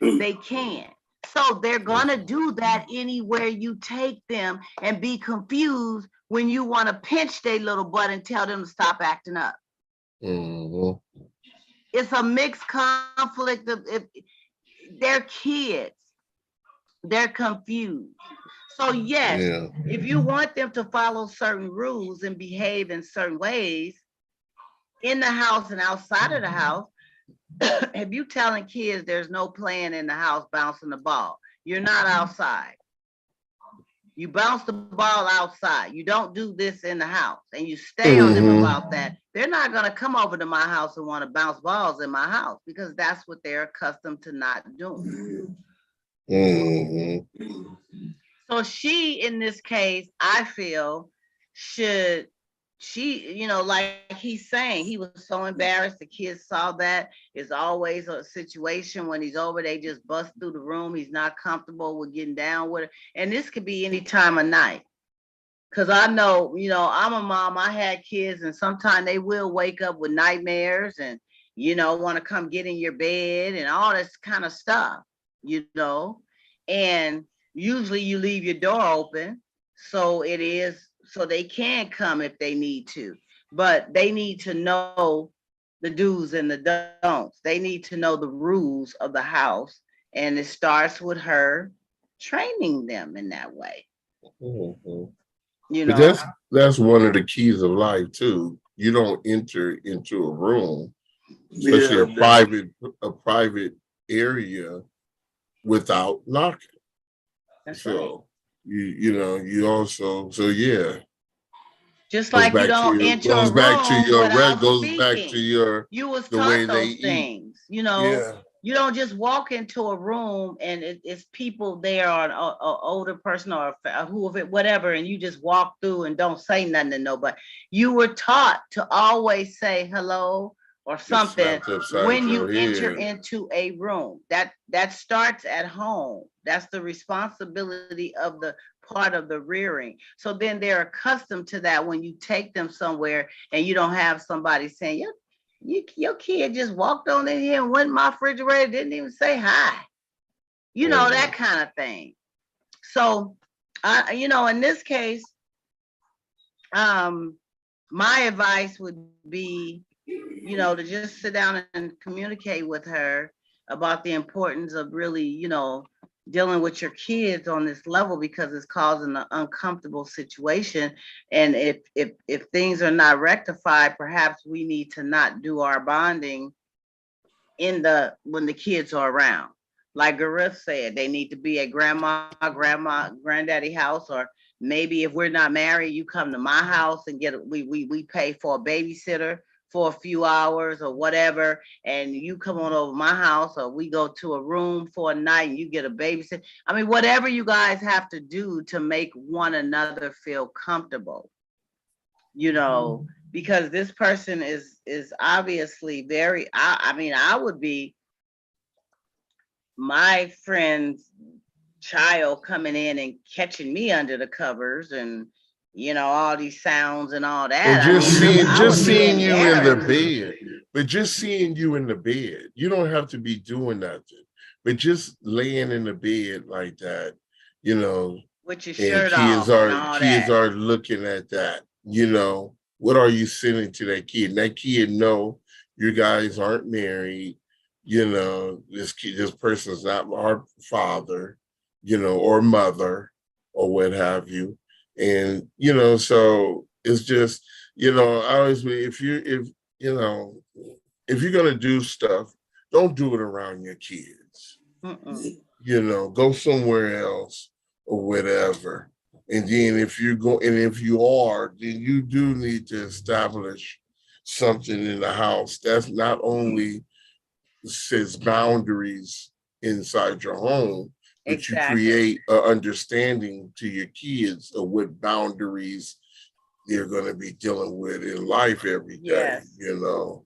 they can. So they're going to do that anywhere you take them and be confused when you want to pinch their little butt and tell them to stop acting up. It's a mixed conflict of if they're kids, they're confused. So yes, if you want them to follow certain rules and behave in certain ways in the house and outside of the house, if you telling kids there's no playing in the house bouncing the ball, you're not outside. You bounce the ball outside. You don't do this in the house, and you stay on them about that. They're not going to come over to my house and want to bounce balls in my house because that's what they're accustomed to not doing. So she, in this case, I feel she, like he's saying, he was so embarrassed. The kids saw that. It's always a situation when he's over, they just bust through the room. He's not comfortable with getting down with it. And this could be any time of night. Because I know, I'm a mom. I had kids, and sometimes they will wake up with nightmares and, want to come get in your bed and all this kind of stuff, And usually you leave your door open. So they can come if they need to, but they need to know the do's and the don'ts. They need to know the rules of the house, and it starts with her training them in that way. But that's one of the keys of life too. You don't enter into a room, especially a private area, without knocking. That's right. You also, just like you don't enter a room goes back to your you was the taught way those they things, eat. You don't just walk into a room and it's people there, or an older person or whatever, and you just walk through and don't say nothing to nobody. You were taught to always say hello or something when you enter into a room. That starts at home. That's the responsibility of the part of the rearing. So then they're accustomed to that when you take them somewhere and you don't have somebody saying, your kid just walked on in here and went in my refrigerator, didn't even say hi. That kind of thing. So, in this case, my advice would be, to just sit down and communicate with her about the importance of really, dealing with your kids on this level, because it's causing an uncomfortable situation. And if things are not rectified, perhaps we need to not do our bonding when the kids are around. Like Gareth said, they need to be at grandma, granddaddy house, or maybe if we're not married, you come to my house and we pay for a babysitter for a few hours or whatever, and you come on over my house, or we go to a room for a night and you get a babysitter. I mean, whatever you guys have to do to make one another feel comfortable, because this person is obviously very, I would be my friend's child coming in and catching me under the covers and all these sounds and all that. Just seeing you in the bed. But just seeing you in the bed. You don't have to be doing nothing. But just laying in the bed like that, With your And shirt off and all kids that. are looking at that. You know, what are you sending to that kid? And that kid know you guys aren't married. You know, this person's not our father, you know, or mother, or what have you. And you know, so it's just, you know, I always, if you know, if you're gonna do stuff, don't do it around your kids. You know, go somewhere else or whatever. And then if you go, and if you are, then you do need to establish something in the house that's not only sets boundaries inside your home, but Exactly. you create an understanding to your kids of what boundaries they're going to be dealing with in life every day. Yes. You know.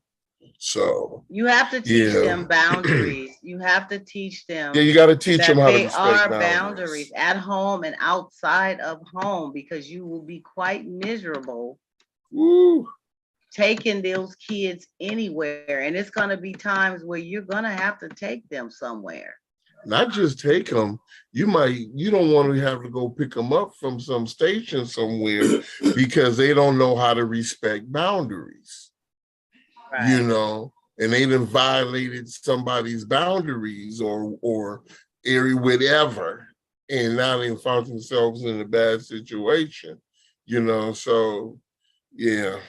So you have to teach them boundaries. You have to teach them. Yeah, you got to teach them how to they respect are boundaries at home and outside of home, because you will be quite miserable Woo. taking those kids anywhere. And it's going to be times where you're going to have to take them somewhere. Not just take them. You don't want to have to go pick them up from some station somewhere because they don't know how to respect boundaries. Right. You know, and they done violated somebody's boundaries or area, whatever, and now they found themselves in a bad situation. You know, so yeah.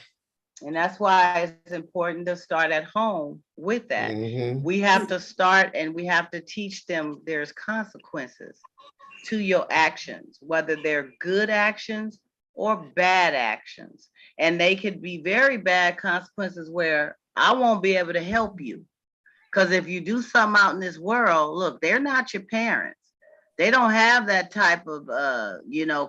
And that's why it's important to start at home with that. Mm-hmm. We have to start, and we have to teach them there's consequences to your actions, whether they're good actions or bad actions. And they could be very bad consequences where I won't be able to help you. Because if you do something out in this world, look, they're not your parents. They don't have that type of,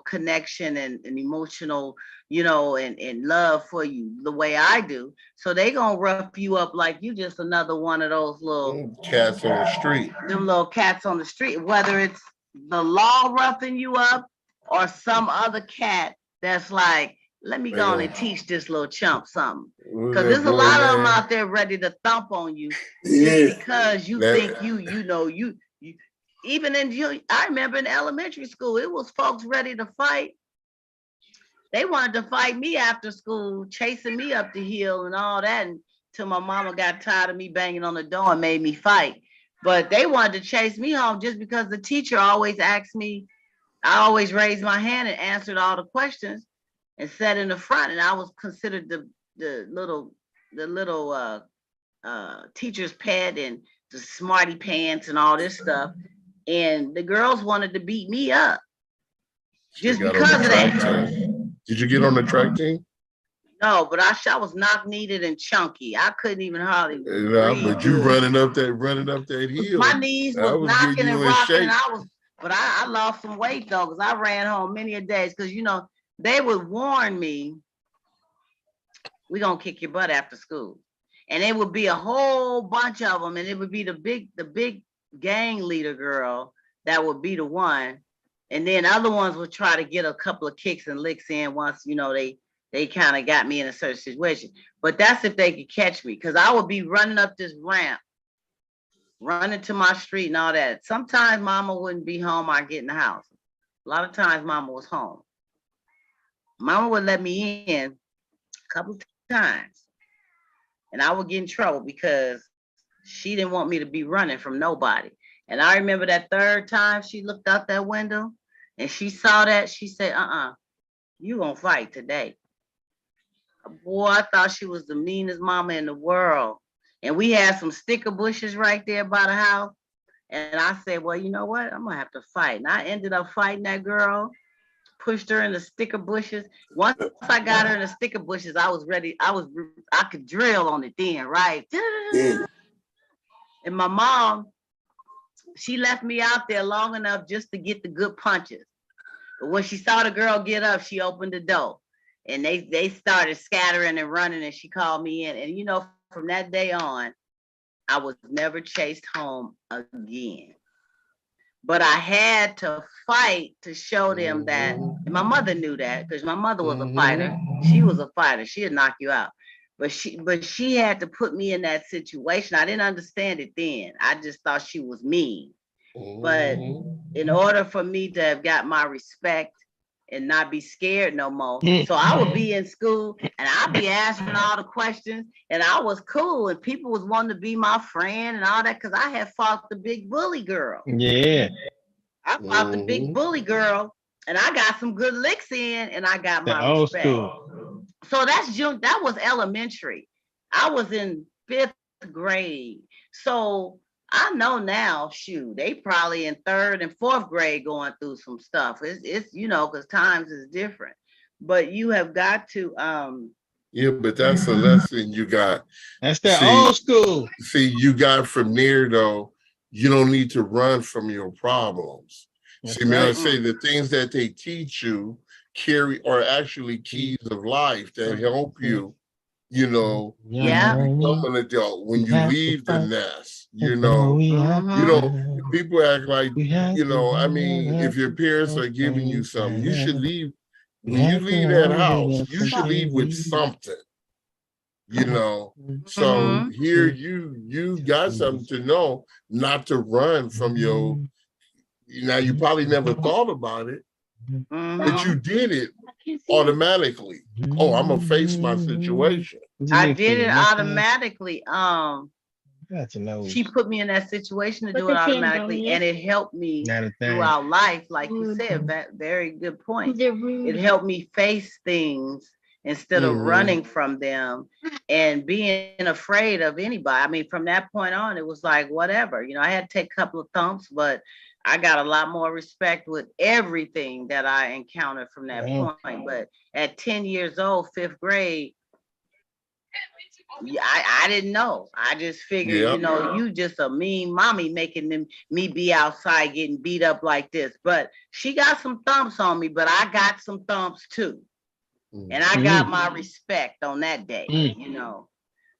connection and emotional, and love for you the way I do. So they gonna rough you up like you just another one of those little cats on the street. Them little cats on the street, whether it's the law roughing you up or some other cat that's like, let me go on and teach this little chump something. Because there's a lot of them out there ready to thump on you just because you think you even I remember in elementary school, it was folks ready to fight. They wanted to fight me after school, chasing me up the hill and all that, until my mama got tired of me banging on the door and made me fight. But they wanted to chase me home just because the teacher always asked me. I always raised my hand and answered all the questions and sat in the front, and I was considered the little teacher's pet and the smarty pants and all this stuff. And the girls wanted to beat me up just because of that. Did you get on the track team? No, but I was knock kneaded and chunky. I couldn't even hardly breathe. But you running up that hill. My knees was knocking and rocking. But I lost some weight though, because I ran home many a days. Because they would warn me, we're gonna kick your butt after school. And it would be a whole bunch of them, and it would be the big gang leader girl that would be the one. And then other ones would try to get a couple of kicks and licks in once, they kind of got me in a certain situation. But that's if they could catch me, because I would be running up this ramp, running to my street and all that. Sometimes mama wouldn't be home, I'd get in the house. A lot of times mama was home. Mama would let me in a couple of times, and I would get in trouble because she didn't want me to be running from nobody. And I remember that third time she looked out that window and she saw that, she said, you gonna fight today. Boy, I thought she was the meanest mama in the world. And we had some sticker bushes right there by the house. And I said, well, you know what? I'm gonna have to fight. And I ended up fighting that girl, pushed her in the sticker bushes. Once I got her in the sticker bushes, I was ready. I could drill on it then, right? Yeah. And my mom, she left me out there long enough just to get the good punches. But when she saw the girl get up, she opened the door. And they started scattering and running, and she called me in. And from that day on, I was never chased home again. But I had to fight to show them that. And my mother knew that, because my mother was a fighter. She was a fighter. She'd knock you out. But she had to put me in that situation. I didn't understand it then. I just thought she was mean. But in order for me to have got my respect and not be scared no more. So I would be in school and I'd be asking all the questions and I was cool and people was wanting to be my friend and all that because I had fought the big bully girl. Yeah. I fought the big bully girl and I got some good licks in and I got my respect. School. So that was elementary. I was in 5th grade. So I know now, shoot, they probably in 3rd and 4th grade going through some stuff. It's because times is different. But you have got to yeah, but that's a lesson you got. That's that old school. See, you got from there though, you don't need to run from your problems. That's see, man, I say the things that they teach you are actually keys of life that help you. Become an adult when you leave the nest, people act like, I mean, if your parents are giving you something, you should leave. When you leave that house, you should leave with something, So here you got something to know, not to run from your, now you probably never thought about it, but you did it automatically. Oh, I'm gonna face my situation. I did it automatically. She put me in that situation to do it automatically, and it helped me throughout life. Like you said, very good point. It helped me face things instead of running from them and being afraid of anybody. I mean, from that point on, it was like, whatever. I had to take a couple of thumps, but I got a lot more respect with everything that I encountered from that point. But at 10 years old, 5th grade, I didn't know. I just figured, you just a mean mommy making me be outside getting beat up like this. But she got some thumps on me, but I got some thumps too. And I got my respect on that day,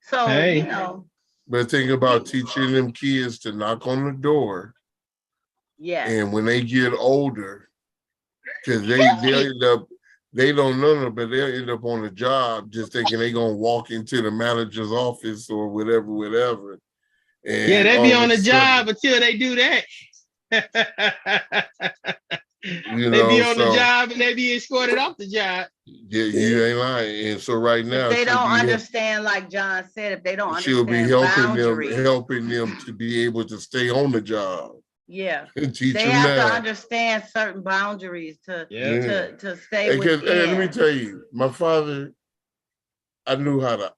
So, But think about teaching them kids to knock on the door. Yeah. And when they get older, because they end up, they don't know them, but they'll end up on a job just thinking they're going to walk into the manager's office or whatever. And they be on the job until they do that. They be on the job and they be escorted off the job. Yeah, you ain't lying. And so right now, if they don't understand, like John said, if they don't understand, she'll be helping them to be able to stay on the job. Yeah, they have to understand certain boundaries to stay with. Let me tell you, my father, I knew how to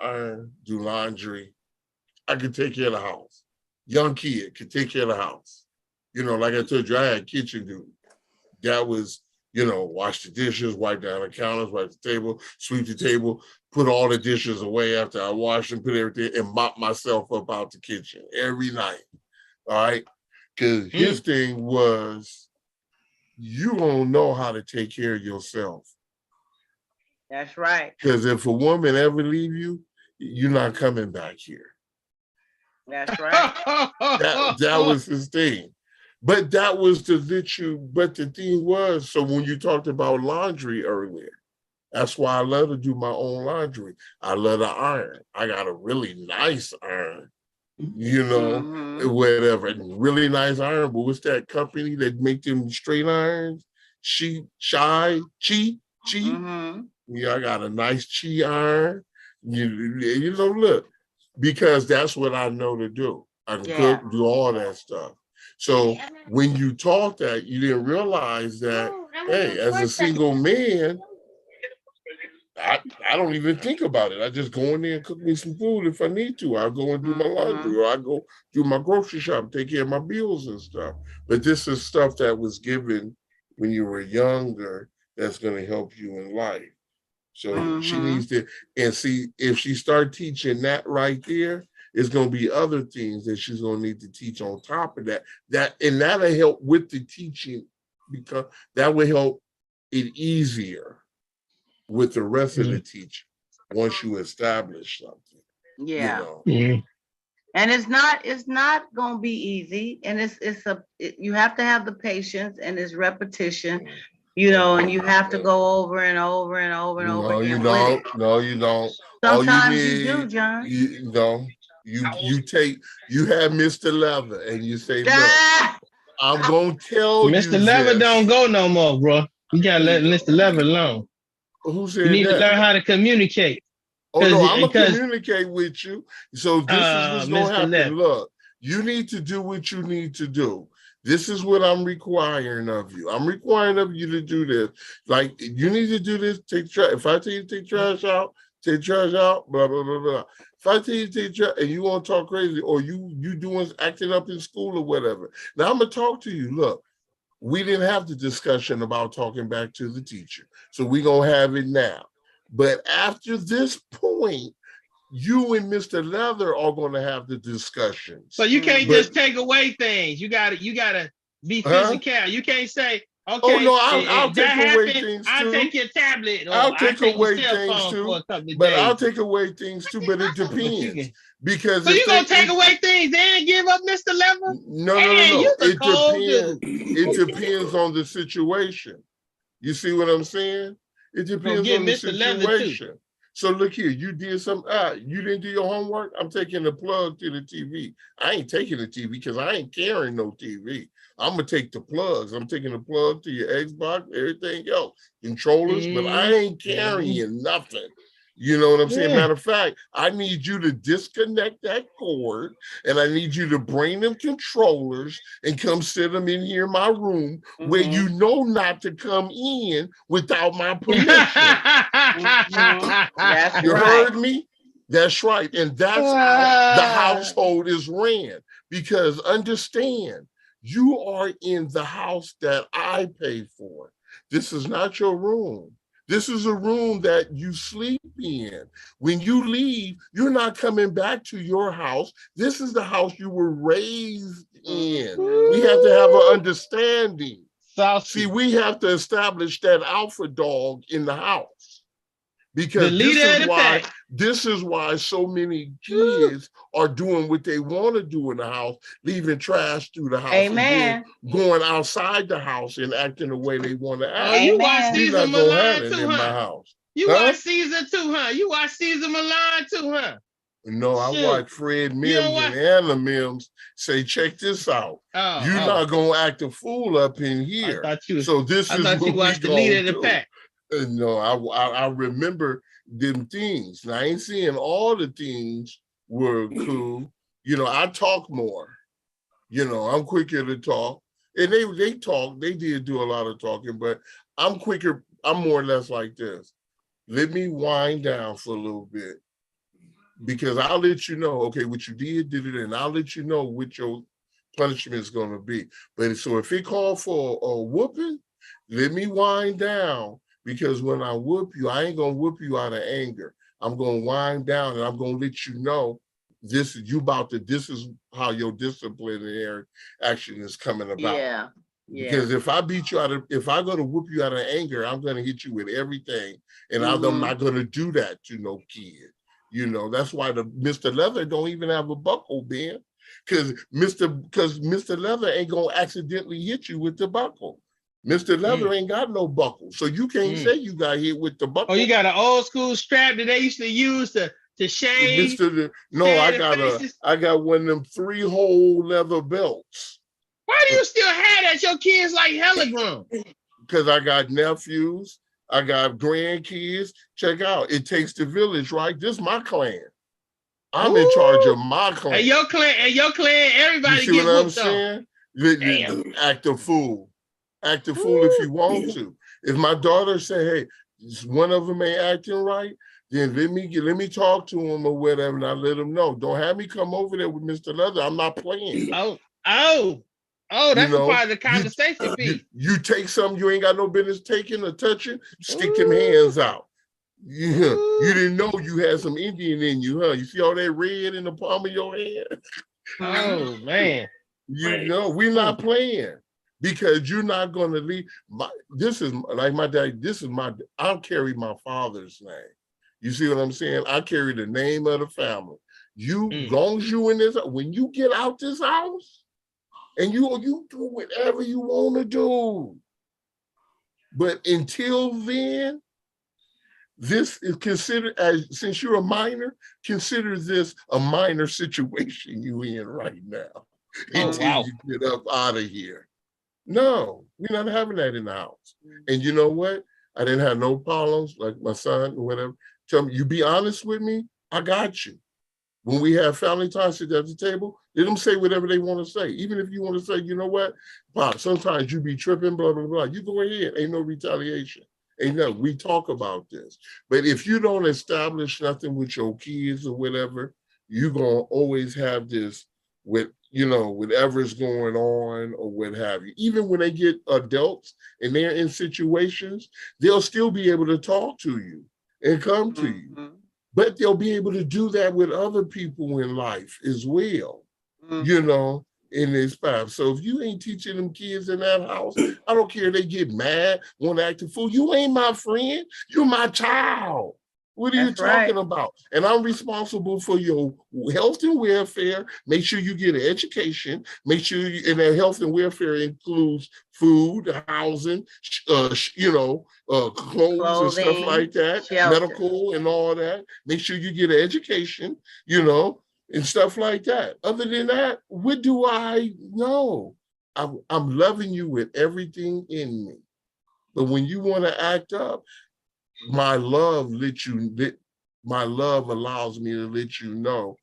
iron, do laundry. I could take care of the house. Young kid could take care of the house. Like I told you, I had kitchen duty. That was, wash the dishes, wipe down the counters, wipe the table, sweep the table, put all the dishes away after I wash them, put everything, and mop myself up out the kitchen every night. All right. Because his thing was, you don't know how to take care of yourself. That's right. Because if a woman ever leave you, you're not coming back here. That's right. that was his thing. But that was to let you, but the thing was, so when you talked about laundry earlier, that's why I love to do my own laundry. I love to iron. I got a really nice iron. Whatever, really nice iron. But what's that company that make them straight irons? Chi. Yeah, I got a nice Chi iron. Look, because that's what I know to do. I can cook, do all that stuff. So when you taught that, you didn't realize that, hey, as a single man, I don't even think about it. I just go in there and cook me some food if I need to. I'll go and do my laundry, or I go do my grocery shop, take care of my bills and stuff. But this is stuff that was given when you were younger that's going to help you in life. So she needs to, and see, if she start teaching that right there, it's going to be other things that she's going to need to teach on top of that. And that'll help with the teaching, because that will help it easier with the rest of the teaching once you establish something. Yeah. And it's not going to be easy, and you have to have the patience, and it's repetition, and you have to go over and over and over and over again. No, you don't. Sometimes you do, John. You have Mr. Leather and you say, look, I'm gonna tell you Mr. Leather this. don't go no more, bro. You gotta let Mr. Leather alone. Who said You need that? to learn how to communicate. Oh no, I'm gonna communicate with you. So this is what's gonna Mr. happen. Leather. Look, you need to do what you need to do. This is what I'm requiring of you. I'm requiring of you to do this. Like you need to do this. Take trash. If I tell you to take trash out, take trash out. Blah blah blah blah. If I tell you to take trash and you want to talk crazy, or you doing acting up in school or whatever. Now I'm gonna talk to you. Look, we didn't have the discussion about talking back to the teacher, so we're gonna have it now. But after this point, you and Mr. Leather are going to have the discussions. So you can't just take away things. You gotta be physical. You can't say, okay, oh no, I'll take away things too. I'll take your tablet. Or I'll take away your things too. for a couple of but days. I'll take away things too. But it depends. Because so you gonna take away things and give up Mr. Leather? No. It depends. It depends on the situation. You see what I'm saying? It depends on the situation. So look here, you did some, you didn't do your homework. I'm taking the plug to the TV. I ain't taking the TV because I ain't carrying no TV. I'm gonna take the plugs. I'm taking the plug to your Xbox, everything else, controllers, but I ain't carrying nothing. You know what I'm saying? Matter of fact, I need you to disconnect that cord and I need you to bring them controllers and come sit them in here in my room where you know not to come in without my permission. You heard me? That's right. And that's how the household is ran. Because understand, you are in the house that I pay for. This is not your room. This is a room that you sleep in. When you leave, you're not coming back to your house. This is the house you were raised in. We have to have an understanding. See, we have to establish that alpha dog in the house. Because this is why so many kids are doing what they want to do in the house, leaving trash through the house, and going outside the house and acting the way they want to act. Oh, you watch Caesar Milan too, huh? My house. You watch Caesar too, huh? You watch Caesar Milan too, huh? No, I watch Fred Mims and Anna Mims say, check this out. You're not gonna act a fool up in here. So this is what we gonna do. No, I remember them things. Now, I ain't saying all the things were cool. You know, I talk more. You know, I'm quicker to talk. And they talk, they did do a lot of talking, but I'm quicker. I'm more or less like this. Let me wind down for a little bit. Because I'll let you know, okay, what you did it, and I'll let you know what your punishment is going to be. But so if it called for a whooping, let me wind down. Because when I whoop you, I ain't gonna whoop you out of anger. I'm gonna wind down and I'm gonna let you know this is how your disciplinary action is coming about. Yeah. Because if I go to whoop you out of anger, I'm gonna hit you with everything. And I'm not gonna do that to no kid. You know, that's why the Mr. Leather don't even have a buckle, Ben. Because Mr. Leather ain't gonna accidentally hit you with the buckle. Mr. Leather ain't got no buckle, so you can't say you got hit with the buckle. Oh, you got an old school strap that they used to use to shave? I got one of them 3-hole leather belts. Why do you still have that? Your kids like hella grown. Because I got nephews, I got grandkids. Check out, it takes the village, right? This is my clan. I'm in charge of my clan. And your clan, everybody get whooped on. Damn. Act a fool. Act a fool if you want to. If my daughter say, hey, one of them ain't acting right, then let me talk to him or whatever, and I let him know. Don't have me come over there with Mr. Leather. I'm not playing. Oh, that's a part of the conversation piece. You take something you ain't got no business taking or touching, stick them hands out. You didn't know you had some Indian in you, huh? You see all that red in the palm of your hand? Oh, man. You know, we're not playing. Because you're not going to leave. This is like my dad. I'll carry my father's name. You see what I'm saying? I carry the name of the family. As long as you in this, when you get out this house, and you do whatever you want to do. But until then, this is considered, as since you're a minor, consider this a minor situation you in right now until you get up out of here. No, we're not having that in the house. And you know what? I didn't have no problems, like my son or whatever. Tell me, you be honest with me, I got you. When we have family time, sit at the table, let them say whatever they want to say. Even if you want to say, you know what, Pop, sometimes you be tripping, blah, blah, blah. You go ahead. Ain't no retaliation. Ain't no, we talk about this. But if you don't establish nothing with your kids or whatever, you're going to always have this with, you know, whatever's going on or what have you. Even when they get adults and they're in situations, they'll still be able to talk to you and come to you. But they'll be able to do that with other people in life as well, you know, in this path. So if you ain't teaching them kids in that house, I don't care if they get mad, want to act a fool. You ain't my friend. You're my child. What are you talking about? And I'm responsible for your health and welfare. Make sure you get an education. Make sure you, and that health and welfare includes food, housing, you know, clothes and stuff like that, shelter, medical and all that. Make sure you get an education, you know, and stuff like that. Other than that, what do I know? I'm loving you with everything in me. But when you want to act up, my love allows me to let you know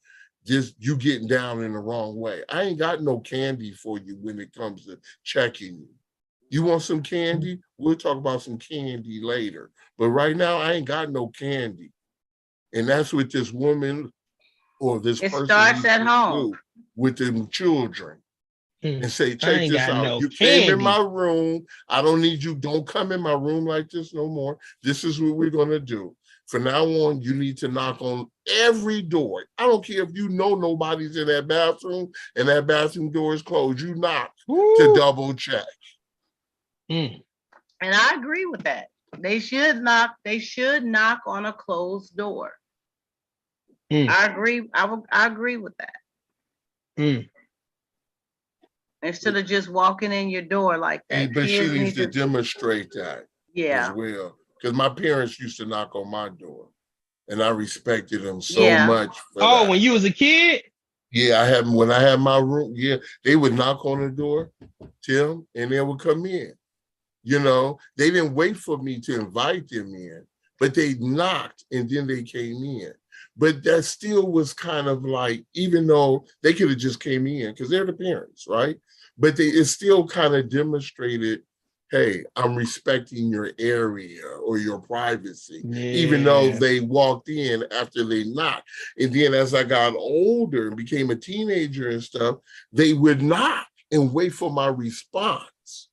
just you getting down in the wrong way. I ain't got no candy for you when it comes to checking you. You want some candy? We'll talk about some candy later. But right now, I ain't got no candy. And that's what this woman or this person starts at home with them children. And say, check this out. You came in my room. I don't need you. Don't come in my room like this no more. This is what we're going to do. From now on, you need to knock on every door. I don't care if you know nobody's in that bathroom and that bathroom door is closed. You knock to double check. And I agree with that. They should knock. They should knock on a closed door. I agree. I agree with that. Instead of just walking in your door like that. But she needs to demonstrate that as well. Because my parents used to knock on my door. And I respected them so much for that. When you was a kid? Yeah, when I had my room, they would knock on the door, Tim, and they would come in. You know, they didn't wait for me to invite them in, but they knocked and then they came in. But that still was kind of like, even though they could have just came in because they're the parents, right? But it still kind of demonstrated, hey, I'm respecting your area or your privacy, even though they walked in after they knocked. And then as I got older and became a teenager and stuff, they would knock and wait for my response.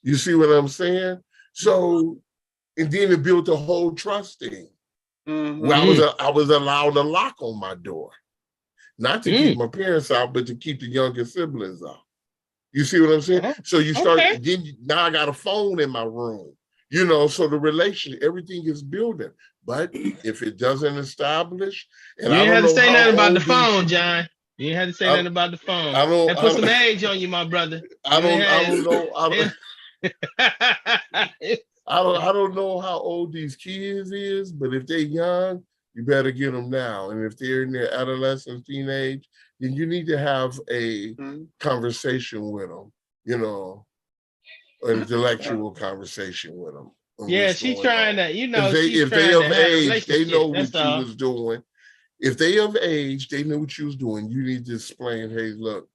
You see what I'm saying? So, and then it built a whole trust thing. Well, I was allowed a lock on my door, not to keep my parents out, but to keep the younger siblings out. You see what I'm saying? So you start, now I got a phone in my room, you know, so the relation, everything is building. But if it doesn't establish, and you didn't have to say nothing about the phone, John. You didn't have to say nothing about the phone. That put some age on you, my brother. I don't know how old these kids is, but if they're young, you better get them now. And if they're in their adolescence, teenage, then you need to have a conversation with them, you know, an intellectual conversation with them. Yeah, she's trying to, you know, if they of age, they know what you was doing. If they of age, they know what you was doing. You need to explain, hey, look,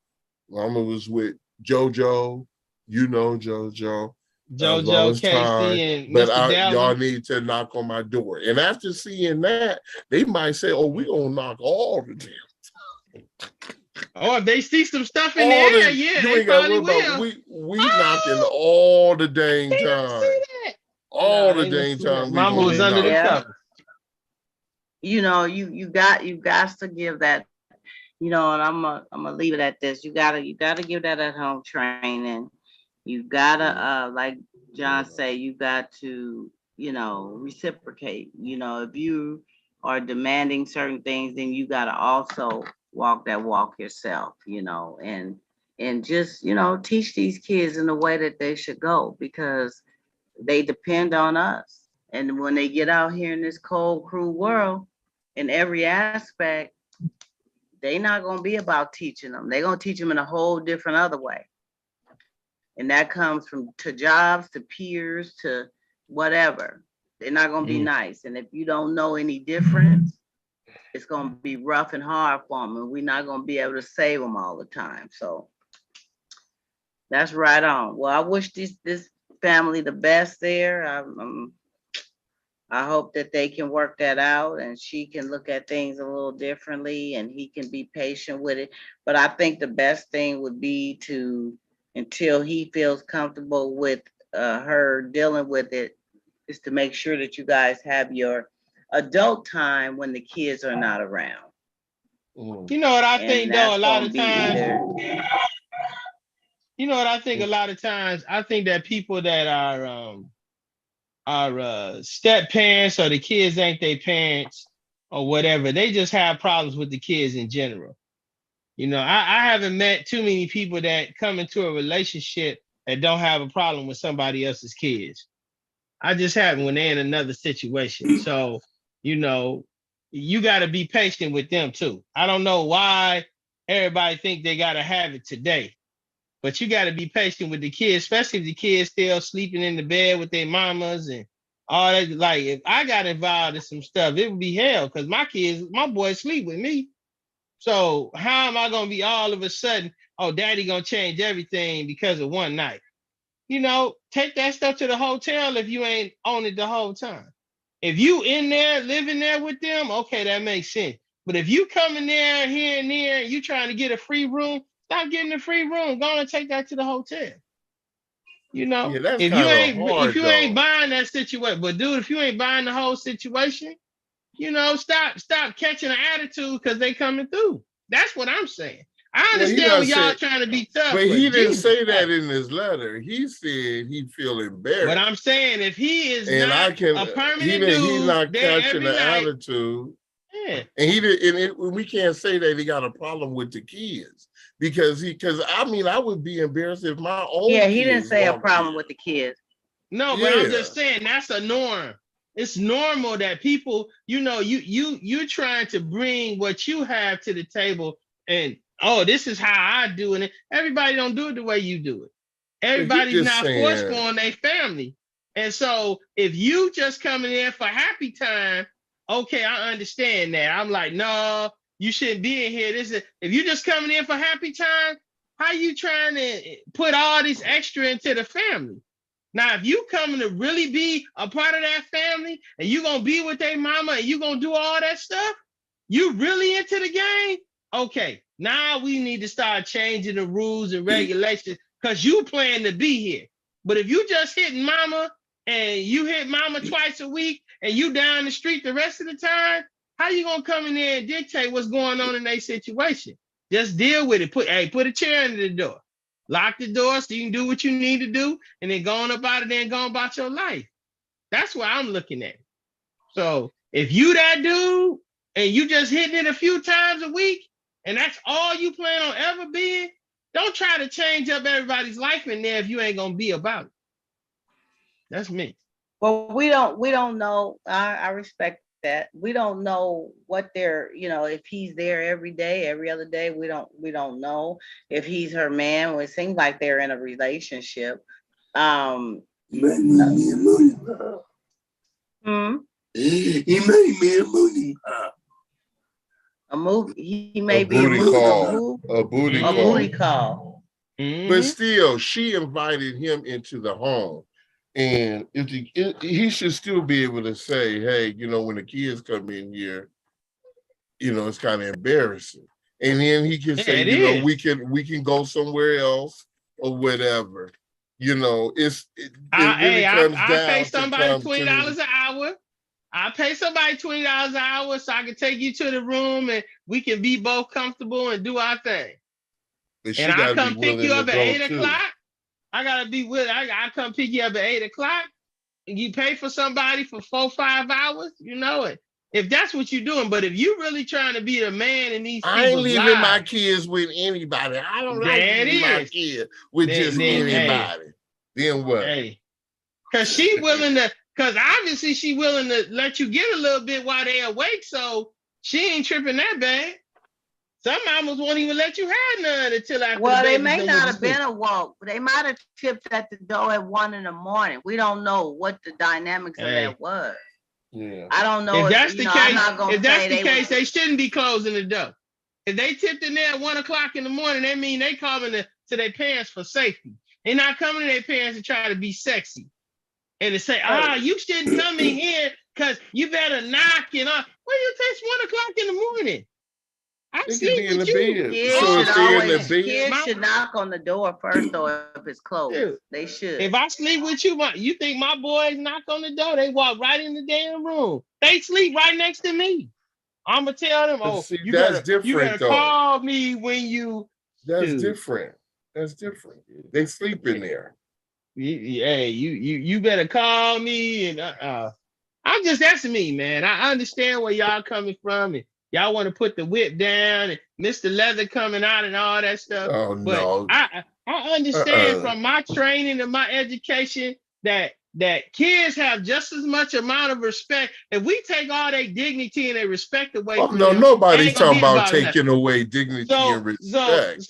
Mama was with JoJo, you know JoJo. JoJo, Casey, and but y'all need to knock on my door. And after seeing that, they might say, oh, we're going to knock all the damn time. Oh, if they see some stuff in there, they probably will. We knocking all the dang time. All the dang time. Mama was under the cover. You know, you got to give that, you know, and I'm gonna leave it at this. You gotta give that at home training. You gotta, like John say, you got to, you know, reciprocate. You know, if you are demanding certain things, then you gotta also walk that walk yourself, you know, and just, you know, teach these kids in the way that they should go, because they depend on us. And when they get out here in this cold, cruel world, in every aspect, they not gonna be about teaching them. They're gonna teach them in a whole different other way. And that comes from to jobs, to peers, to whatever. They're not gonna be nice. And if you don't know any difference, it's gonna be rough and hard for them, and we're not gonna be able to save them all the time. So that's right on. Well, I wish this family the best there. I hope that they can work that out and she can look at things a little differently and he can be patient with it. But I think the best thing would be to, until he feels comfortable with her dealing with it, is to make sure that you guys have your adult time when the kids are not around. You know what I think though, a lot of times, you know what I think a lot of times, I think that people that are step parents or the kids ain't their parents or whatever, they just have problems with the kids in general. You know, I haven't met too many people that come into a relationship that don't have a problem with somebody else's kids. I just haven't when they're in another situation. So, you know, you got to be patient with them too. I don't know why everybody think they got to have it today, but you got to be patient with the kids, especially if the kids still sleeping in the bed with their mamas and all that. Like, if I got involved in some stuff, it would be hell because my boys sleep with me. So how am I going to be all of a sudden, oh, daddy going to change everything because of one night? You know, take that stuff to the hotel if you ain't on it the whole time. If you in there, living there with them, okay, that makes sense. But if you coming there, here and there, and you trying to get a free room, stop getting a free room. Go and take that to the hotel. You know, that's if you hard, ain't buying that situation, but dude, if you ain't buying the whole situation, you know, stop catching an attitude because they coming through. That's what I'm saying. I understand when y'all trying to be tough, but he didn't say that in his letter. He said he feel embarrassed. But I'm saying if he is not a permanent dude, he's not catching the attitude. Yeah. And we can't say that he got a problem with the kids because I mean I would be embarrassed if my own he didn't say a problem with the kids. No, but I'm just saying that's a norm. It's normal that people, you know, you trying to bring what you have to the table and oh, this is how I do it. Everybody don't do it the way you do it. Everybody's not forceful on their family. And so if you just coming in for happy time, okay, I understand that. I'm like, no, you shouldn't be in here. If you just coming in for happy time, how you trying to put all this extra into the family? Now, if you coming to really be a part of that family and you gonna be with their mama and you gonna do all that stuff, you really into the game? Okay, now we need to start changing the rules and regulations because you plan to be here. But if you just hitting mama and you hit mama twice a week and you down the street the rest of the time, how you gonna come in there and dictate what's going on in their situation? Just deal with it. Put a chair under the door. Lock the door so you can do what you need to do and then go on about it and then go on about your life. That's where I'm looking at. So if you that dude and you just hitting it a few times a week and that's all you plan on ever being, don't try to change up everybody's life in there if you ain't gonna be about it. That's me. Well, we don't know. I respect that. We don't know what they're, you know, if he's there every day, every other day. We don't know if he's her man. Well, it seems like they're in a relationship. He made me a movie. He made me a movie. A movie. He may be a booty call. Mm-hmm. But still, she invited him into the home. And he should still be able to say, hey, you know, when the kids come in here, you know, it's kind of embarrassing. And then he can say, you know, we can go somewhere else or whatever. You know, I pay somebody $20 an hour. I pay somebody $20 an hour so I can take you to the room and we can be both comfortable and do our thing. And I come pick you up at 8 o'clock. I gotta be with. I come pick you up at 8 o'clock, and you pay for somebody for 4-5 hours. You know it. If that's what you're doing, but if you really trying to be the man in these, I ain't leaving my kids with anybody. I don't like leaving my kids with just anybody. Then what? Hey, because she willing to. Because obviously she willing to let you get a little bit while they awake, so she ain't tripping that bad. Some mamas won't even let you have none until after Well, the they baby's may done not with have the sleep. been awoke. They might have tripped at the door at 1 a.m. We don't know what the dynamics of that was. Yeah. I don't know. If that's the case, I'm not gonna if that's the say case, they shouldn't be closing the door. If they tipped in there at 1 o'clock in the morning, that mean they coming to their parents for safety. They're not coming to their parents to try to be sexy and to say, you shouldn't come in here because you better knock and all. Well, you takes 1 o'clock in the morning. I They sleep could be in with the you. bed. Kids So should if they're in always the bed, kids should knock on the door first, or if it's closed. Dude, They should. if I sleep with you, you think my boys knock on the door? They walk right in the damn room. They sleep right next to me. I'm gonna tell them, but see, you that's better different though. call me when you. That's Dude. different. That's different. They sleep in there. Hey, you better call me and I'm just that's me, man. I understand where y'all coming from and y'all want to put the whip down and Mr. Leather coming out and all that stuff. Oh But no. I understand from my training and my education that kids have just as much amount of respect. If we take all their dignity and their respect away from No, them, nobody's talking about nothing. taking away dignity and respect.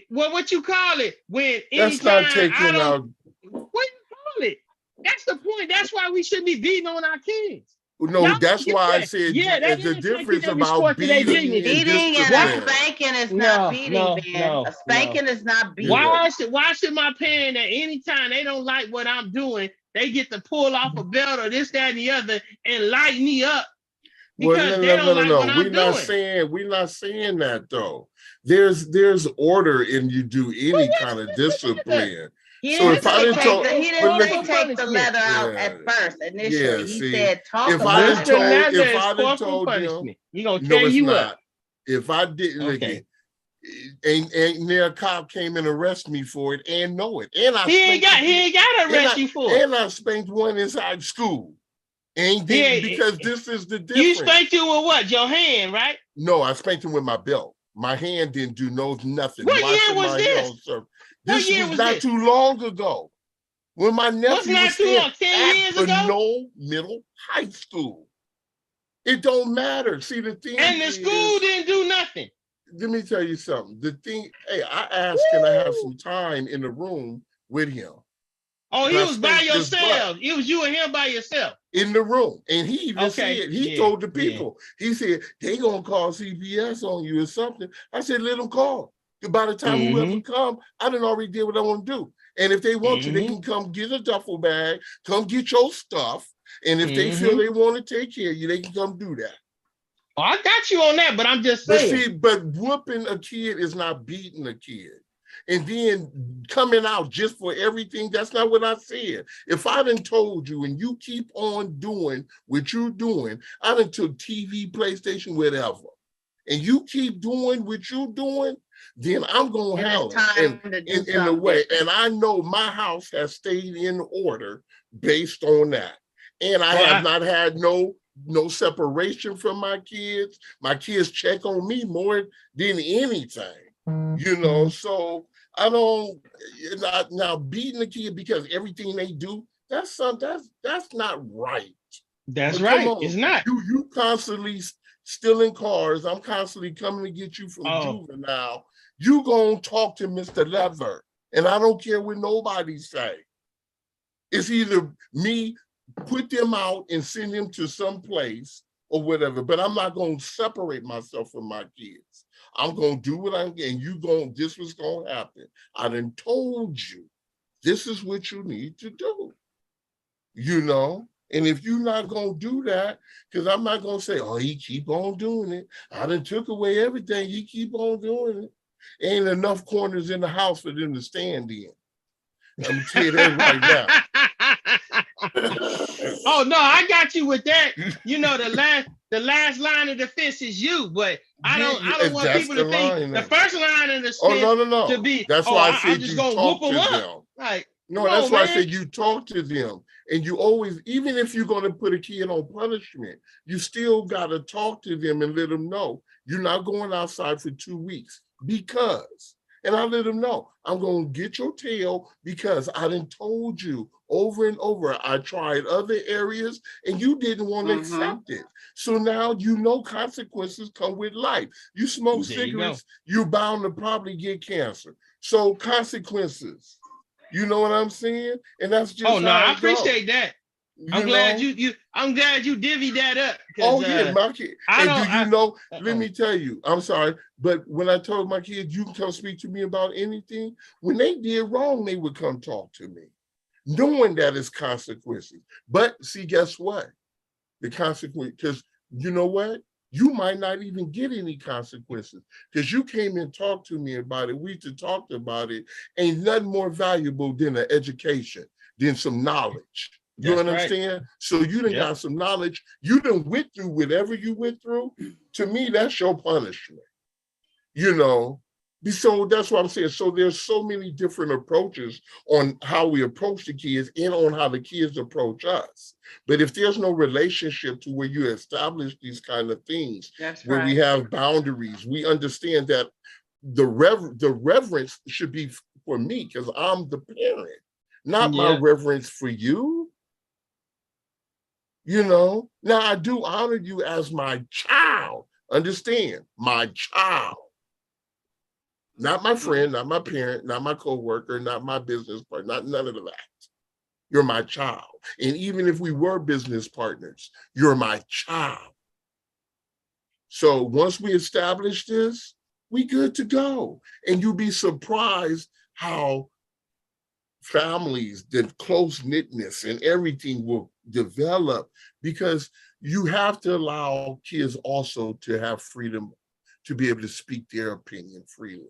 What you call it when That's not taking out. what you call it? That's the point. That's why we shouldn't be beating on our kids. No, Y'all that's get why I that. said That the is difference taking about respect to their beating dignity. and Beating and discipline. a spanking is not beating, man. A spanking is not beating. Why should my parent at any time they don't like what I'm doing, they get to pull off a belt or this, that, and the other and light me up? Because they don't like what I'm doing. We're not saying that though. There's order in you do any kind of discipline. So if I didn't talk, he didn't take the letter out at first initially. He said talk about it. If I didn't told him, he gonna tear you up. If I didn't, okay. and their cop came and arrest me for it and know it, and he ain't got to arrest you for it. And I spanked one inside school. Because this is the difference. You spanked you with what? Your hand, right? No, I spanked him with my belt. My hand didn't do nothing. What year was this? This was not too long ago. When my nephew was still at 10 years ago? no middle high school. It don't matter. See, the thing and the school didn't do nothing. Let me tell you something. The thing, hey, I asked, can I have some time in the room with him? Oh, he was by yourself. It was you and him by yourself. In the room. And he even said, he told the people, he said, they gonna call CPS on you or something. I said, let them call. By the time whoever come, I done already did what I want to do. And if they want to, they can come get a duffel bag, come get your stuff. And if they feel they want to take care of you, they can come do that. Oh, I got you on that, but I'm just saying. But whooping a kid is not beating a kid. And then coming out just for everything, that's not what I said. If I done told you and you keep on doing what you're doing, I done took TV, PlayStation, whatever, and you keep doing what you're doing, then I'm going to handle it in a way. And I know my house has stayed in order based on that. And I have not had no separation from my kids. My kids check on me more than anything, you know. So I don't now beating a kid because everything they do, that's not right. That's right. It's not. You constantly stealing cars. I'm constantly coming to get you from juvenile. You gonna talk to Mr. Leather, and I don't care what nobody say. It's either me put them out and send them to some place or whatever, but I'm not going to separate myself from my kids. I'm going to do what I'm and this was going to happen. I done told you, this is what you need to do, you know? And if you're not going to do that, because I'm not going to say, oh, he keep on doing it. I done took away everything. He keep on doing it. Ain't enough corners in the house for them to stand in. I'm going to tell you that right now. Oh no, I got you with that. You know, the last line of defense is you, but I don't want people to think the first line of defense to be. That's why I said I'm just you gonna talk whoop to them them. up. Like, no, that's why I said you talk to them, and you always, even if you're going to put a kid on punishment, you still got to talk to them and let them know you're not going outside for 2 weeks because. And I let them know, I'm going to get your tail because I done told you over and over. I tried other areas and you didn't want to accept it. So now you know consequences come with life. You smoke cigarettes, you're bound to probably get cancer. So consequences, you know what I'm saying? And that's just oh no, I appreciate that. I'm glad you divvied that up. Oh yeah, my kid. And let me me tell you, I'm sorry, but when I told my kids, you can come speak to me about anything, when they did wrong, they would come talk to me, knowing that it's consequences. But see, guess what? The consequence, because you know what? You might not even get any consequences because you came and talked to me about it. We talked about it. Ain't nothing more valuable than an education, than some knowledge. You understand? Right. So you done got some knowledge. You done went through whatever you went through. To me, that's your punishment. You know? So that's what I'm saying. So there's so many different approaches on how we approach the kids and on how the kids approach us. But if there's no relationship to where you establish these kind of things, where we have boundaries, we understand that the reverence should be for me because I'm the parent, not my reverence for you. You know, now I do honor you as my child. Understand, my child. Not my friend, not my parent, not my coworker, not my business partner, not none of that. You're my child. And even if we were business partners, you're my child. So once we establish this, we good to go. And you'll be surprised how families, the close-knitness and everything will develop, because you have to allow kids also to have freedom to be able to speak their opinion freely.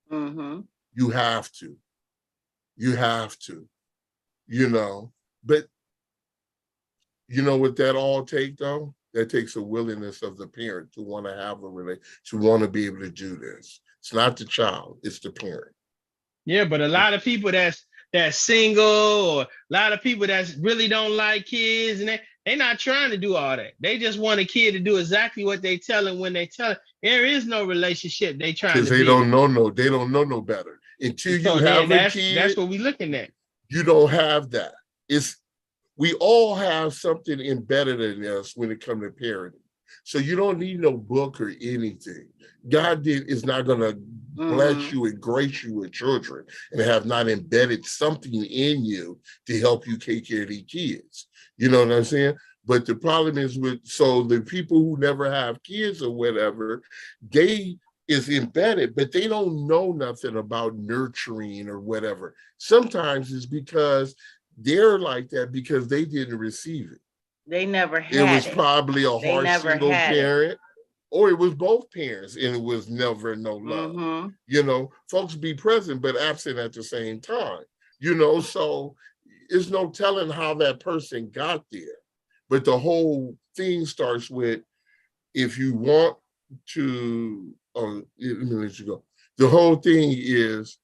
You have to, you know, but you know what that all takes though? That takes a willingness of the parent to want to have a relationship, to want to be able to do this. It's not the child, it's the parent. Yeah, but a lot of people that's single, or a lot of people that really don't like kids, and they're not trying to do all that. They just want a kid to do exactly what they tell them when they tell them. There is no relationship they trying to because they don't know no better. Until you have a kid, that's what we're looking at. You don't have that. We all have something embedded in us when it comes to parenting. So you don't need no book or anything. God is not going to bless you and grace you with children and have not embedded something in you to help you take care of these kids. You know what I'm saying? But the problem is so the people who never have kids or whatever, they is embedded, but they don't know nothing about nurturing or whatever. Sometimes it's because they're like that because they didn't receive it. They never had it. It was probably a hard single parent, or it was both parents, and it was never no love. You know, folks be present but absent at the same time. You know, so there's no telling how that person got there. But the whole thing starts with, if you want to, let me let you go. The whole thing is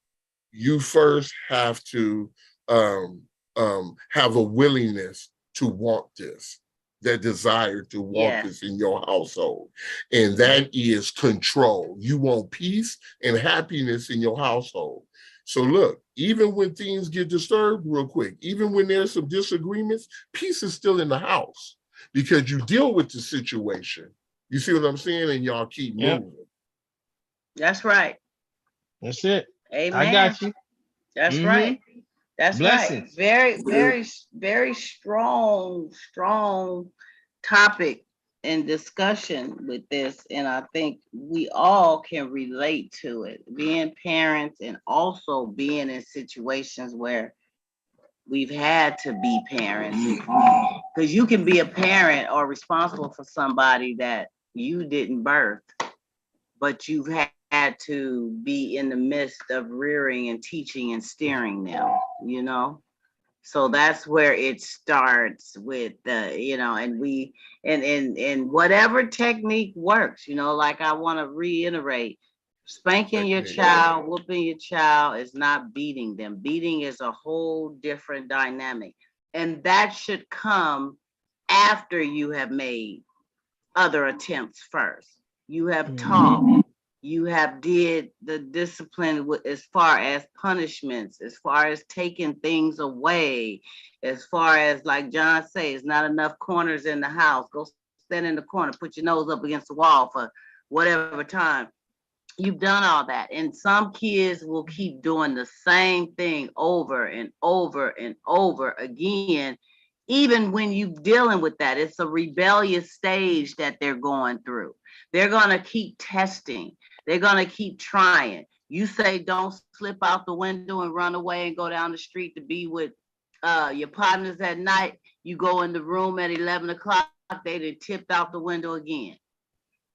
you first have to have a willingness to want this, that desire to want this in your household. And that is control. You want peace and happiness in your household. So look, even when things get disturbed real quick, even when there's some disagreements, peace is still in the house because you deal with the situation. You see what I'm saying? And y'all keep moving. That's right. That's it. Amen. I got you. That's right. That's Blessings. right. Very, very, very strong topic and discussion with this. And I think we all can relate to it, being parents and also being in situations where we've had to be parents. Because you can be a parent or responsible for somebody that you didn't birth, but you've had to be in the midst of rearing and teaching and steering them, you know? So that's where it starts with the, you know, and we, and whatever technique works, you know, like I want to reiterate, spanking your child, whooping your child is not beating them. Beating is a whole different dynamic. And that should come after you have made other attempts first. You have taught, You have did the discipline with, as far as punishments, as far as taking things away, as far as, like John says, not enough corners in the house. Go stand in the corner, put your nose up against the wall for whatever time. You've done all that. And some kids will keep doing the same thing over and over and over again. Even when you're dealing with that, it's a rebellious stage that they're going through. They're going to keep testing. They're going to keep trying. You say, don't slip out the window and run away and go down the street to be with your partners at night. You go in the room at 11 o'clock, they done tipped out the window again.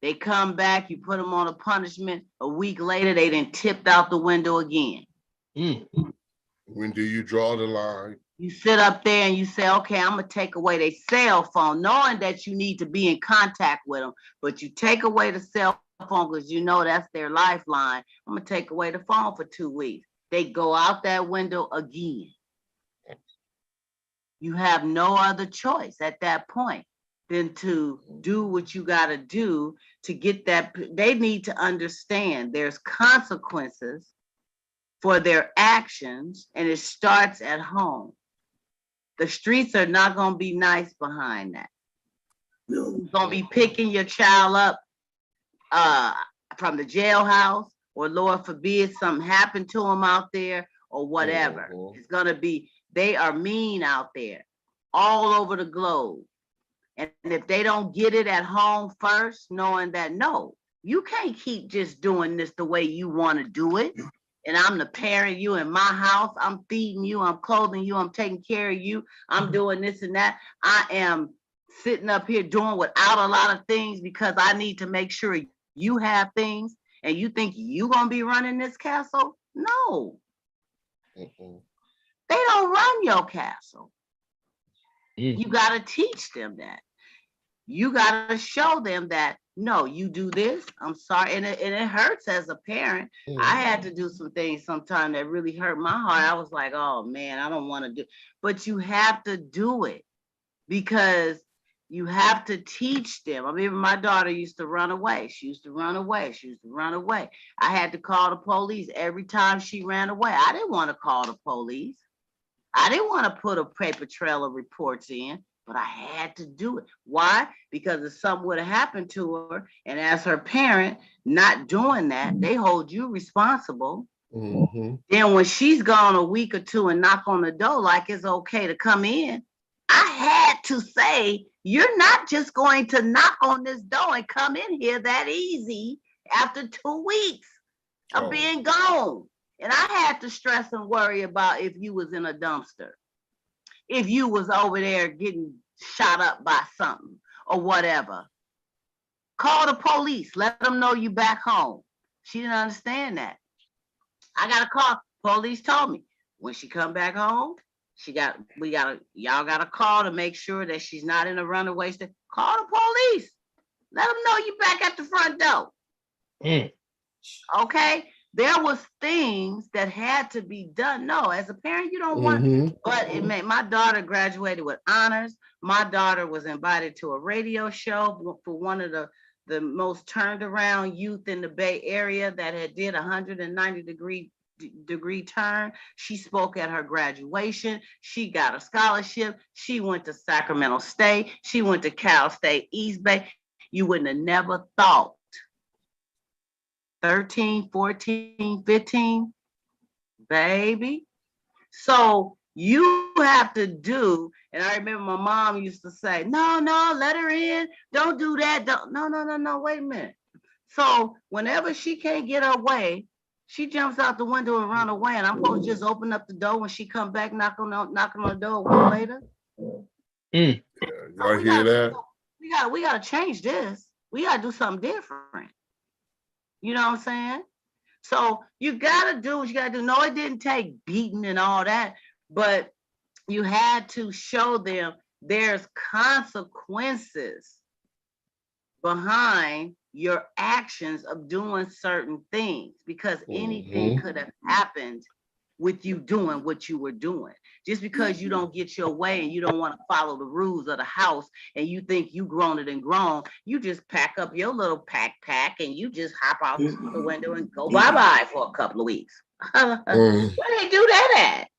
They come back, you put them on a punishment. A week later, they done tipped out the window again. When do you draw the line? You sit up there and you say, okay, I'm going to take away their cell phone, knowing that you need to be in contact with them, but you take away the cell phone because you know that's their lifeline. I'm going to take away the phone for 2 weeks. They go out that window again. You have no other choice at that point than to do what you got to do to get that. They need to understand there's consequences for their actions, and it starts at home. The streets are not going to be nice behind that. You're going to be picking your child up from the jailhouse, or Lord forbid something happened to them out there or whatever. It's going to be, they are mean out there all over the globe. And if they don't get it at home first, knowing that, no, you can't keep just doing this the way you want to do it. And I'm the parent, you in my house, I'm feeding you, I'm clothing you, I'm taking care of you, I'm doing this and that. I am sitting up here doing without a lot of things because I need to make sure you have things, and you think you gonna be running this castle? No. They don't run your castle. You gotta teach them that. You gotta show them that, no, you do this, I'm sorry, and it hurts as a parent. I had to do some things sometimes that really hurt my heart. I was like, oh man, I don't want to do, but you have to do it because you have to teach them. I mean, my daughter used to run away. She used to run away. I had to call the police every time she ran away. I didn't want to call the police. I didn't want to put a paper trail of reports in, but I had to do it. Why? Because if something would have happened to her, and as her parent, not doing that, they hold you responsible. Then when she's gone a week or two and knock on the door like it's okay to come in, I had to say, you're not just going to knock on this door and come in here that easy after 2 weeks of being gone. And I had to stress and worry about if you was in a dumpster, if you was over there getting shot up by something or whatever. Call the police, let them know you back home. She didn't understand that. I got to call. Police told me when she come back home, y'all got to call to make sure that she's not in a runaway state. Call the police. Let them know you back at the front door. Okay? There was things that had to be done. No, as a parent, you don't want, but it made, my daughter graduated with honors. My daughter was invited to a radio show for one of the most turned around youth in the Bay Area that had did 190-degree turn. She spoke at her graduation. She got a scholarship. She went to Sacramento State. She went to Cal State East Bay. You wouldn't have never thought. 13, 14, 15, baby. So you have to do, and I remember my mom used to say, no, let her in. Don't do that. No, wait a minute. So whenever she can't get her way, she jumps out the window and run away, and I'm supposed to just open up the door when she come back, knocking on the door a week later. Y'all hear that? We gotta change this. We gotta do something different. You know what I'm saying? So you gotta do what you gotta do. No, it didn't take beating and all that, but you had to show them there's consequences behind your actions of doing certain things, because anything could have happened with you doing what you were doing. Just because you don't get your way and you don't want to follow the rules of the house and you think you grown it and grown, you just pack up your little pack and you just hop out the window and go bye-bye for a couple of weeks. Where they do that at?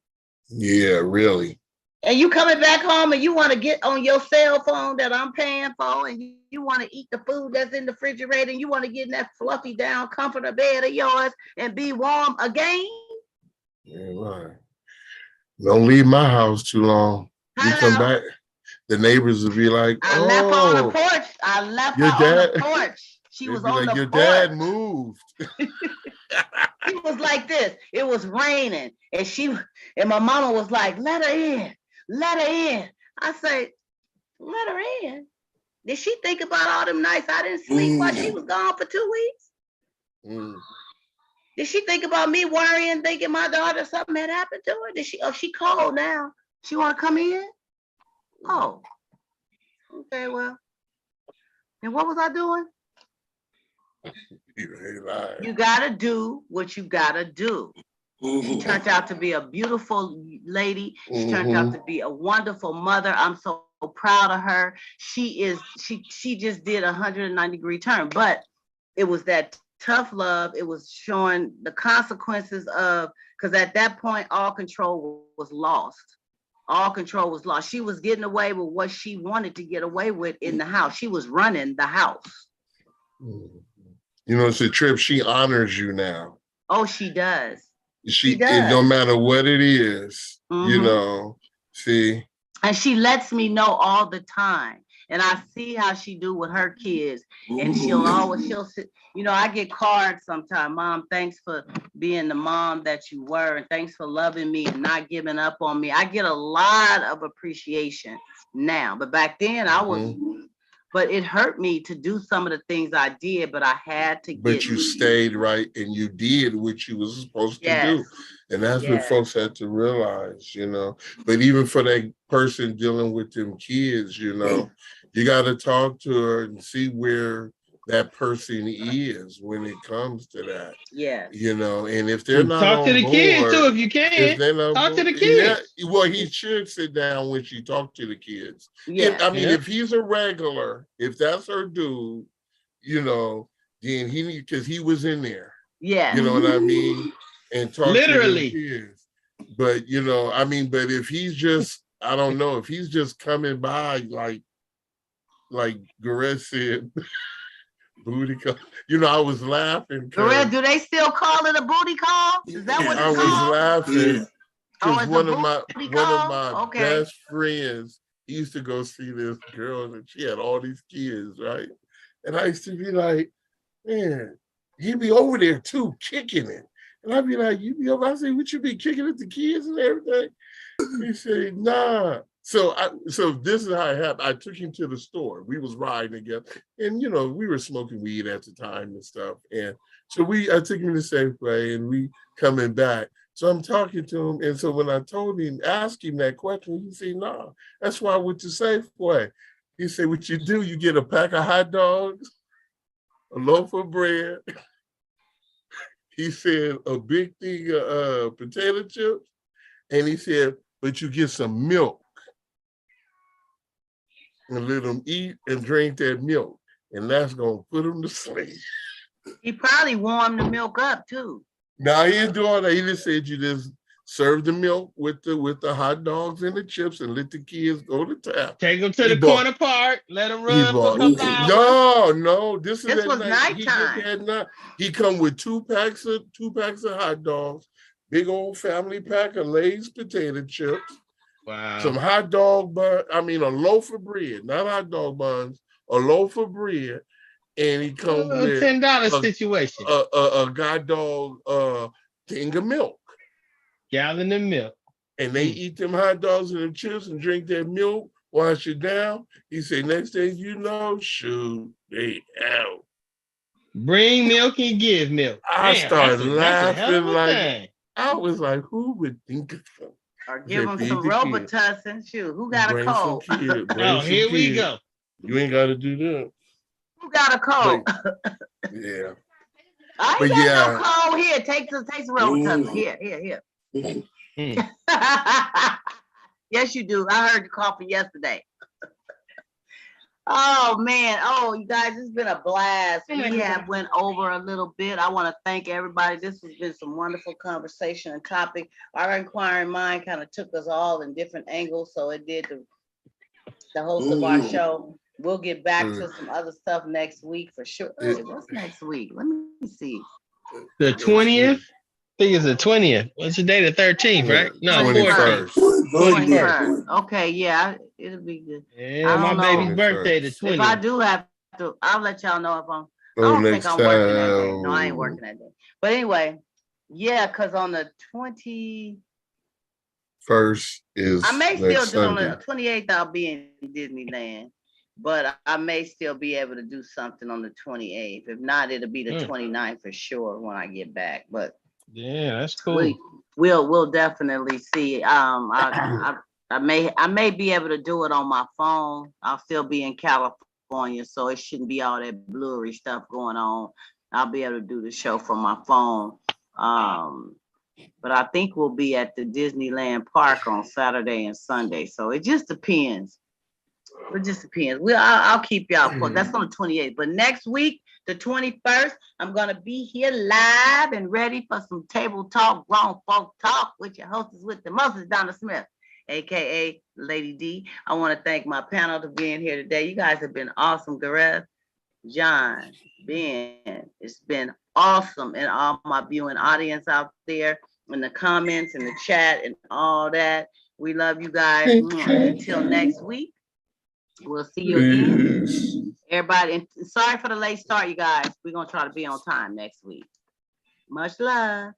Yeah, really. And you coming back home and you want to get on your cell phone that I'm paying for and you want to eat the food that's in the refrigerator and you want to get in that fluffy down comforter bed of yours and be warm again? Yeah, right. Don't leave my house too long. You come back, the neighbors will be like, I left on the porch. I left her on the porch. She was on the your porch. Dad moved. It was like this. It was raining and my mama was like, let her in. Let her in. I say, let her in. Did she think about all them nights I didn't sleep while she was gone for 2 weeks? Did she think about me worrying, thinking my daughter something had happened to her? She cold now. She want to come in? Oh, okay, well. And what was I doing? You gotta do what you gotta do. She turned out to be a beautiful lady. She turned out to be a wonderful mother. I'm so proud of her. She just did a 190-degree turn, but it was that tough love. It was showing the consequences of, because at that point, all control was lost. All control was lost. She was getting away with what she wanted to get away with in the house. She was running the house. You know, it's a trip. She honors you now. Oh, she does. She does. No matter what it is, you know, see. And she lets me know all the time. And I see how she do with her kids. And she'll sit, you know, I get cards sometimes. Mom, thanks for being the mom that you were. And thanks for loving me and not giving up on me. I get a lot of appreciation now. But back then I was, but it hurt me to do some of the things I did, but I had to But you stayed right and you did what you was supposed to do. And that's what folks had to realize, you know. But even for that person dealing with them kids, you know, you got to talk to her and see where that person is when it comes to that. Yeah. You know, and if they're not talk on to the board, kids too, if you can. If they're not talk to the kids. Yeah, well, he should sit down when she talks to the kids. Yeah. I mean, if he's a regular, if that's her dude, you know, then because he was in there. Yeah. You know what I mean? And talk literally to the kids. But, you know, I mean, but if he's just, I don't know, if he's just coming by like Gareth said, booty call. You know, I was laughing. Gareth, do they still call it a booty call? Is that what it's called? I was laughing because one of my best friends, he used to go see this girl and she had all these kids, right? And I used to be like, man, he'd be over there too, kicking it. And I'd be like, you be over? I say, would you be kicking at the kids and everything? He said, nah. So this is how it happened. I took him to the store. We was riding together. And, you know, we were smoking weed at the time and stuff. And so I took him to Safeway and we coming back. So I'm talking to him. And so when I asked him that question, he said, nah, that's why I went to Safeway. He said, what you do, you get a pack of hot dogs, a loaf of bread. He said, a big thing of potato chips. And he said, but you get some milk. And let them eat and drink that milk. And that's going to put them to sleep. He probably warmed the milk up too. No, he didn't do all that. He just said you just serve the milk with the hot dogs and the chips and let the kids go to town. Take them to the corner park. Let them run for a couple hours. No. This was nighttime. He come with two packs of hot dogs, big old family pack of Lay's potato chips. Wow. Some hot dog bun, a loaf of bread, not hot dog buns, a loaf of bread, and he comes with $10 situation. A god dog thing of milk. Gallon of milk. And they eat them hot dogs and them chips and drink that milk, wash it down. He said, next thing you know, shoot, they out. Bring milk and give milk. I started laughing like, I was like, who would think of something? Or give them some Robitussin. Shoot, who got a cold? Here we go. You ain't got to do that. Who got a cold? Yeah. I ain't got no cold. Here, take some Robitussin. Here. Yes, you do. I heard you coughing yesterday. Oh man. Oh, you guys, it's been a blast. We have went over a little bit. I want to thank everybody. This has been some wonderful conversation and topic. Our inquiring mind kind of took us all in different angles, so it did the host of our show. We'll get back to some other stuff next week for sure. What's next week? Let me see. The 20th? I think it's the 20th. What's the day? The 13th, right? No, 14th. 21st. Okay, yeah, it'll be good. Yeah, my baby's birthday, the 20th. If I do have to, I'll let y'all know if I'm. I don't think I'm working that day. No, I ain't working that day. But anyway, yeah, because on the 21st is I may still do Sunday. on the 28th. I'll be in Disneyland, but I may still be able to do something on the 28th. If not, it'll be the 29th for sure when I get back. But yeah, that's cool. We'll definitely see. I may be able to do it on my phone. I'll still be in California, so it shouldn't be all that blurry stuff going on. I'll be able to do the show from my phone. But I think we'll be at the Disneyland Park on Saturday and Sunday. So it just depends. It just depends. I'll keep y'all posted. That's on the 28th. But next week, the 21st, I'm going to be here live and ready for some table talk, grown folk talk with your hostess with the mustard, Donna Smith, a.k.a. Lady D. I want to thank my panel for being here today. You guys have been awesome. Gareth, John, Ben, it's been awesome. And all my viewing audience out there in the comments and the chat and all that. We love you guys. Until next week. We'll see you again. Everybody, and sorry for the late start, you guys. We're going to try to be on time next week. Much love.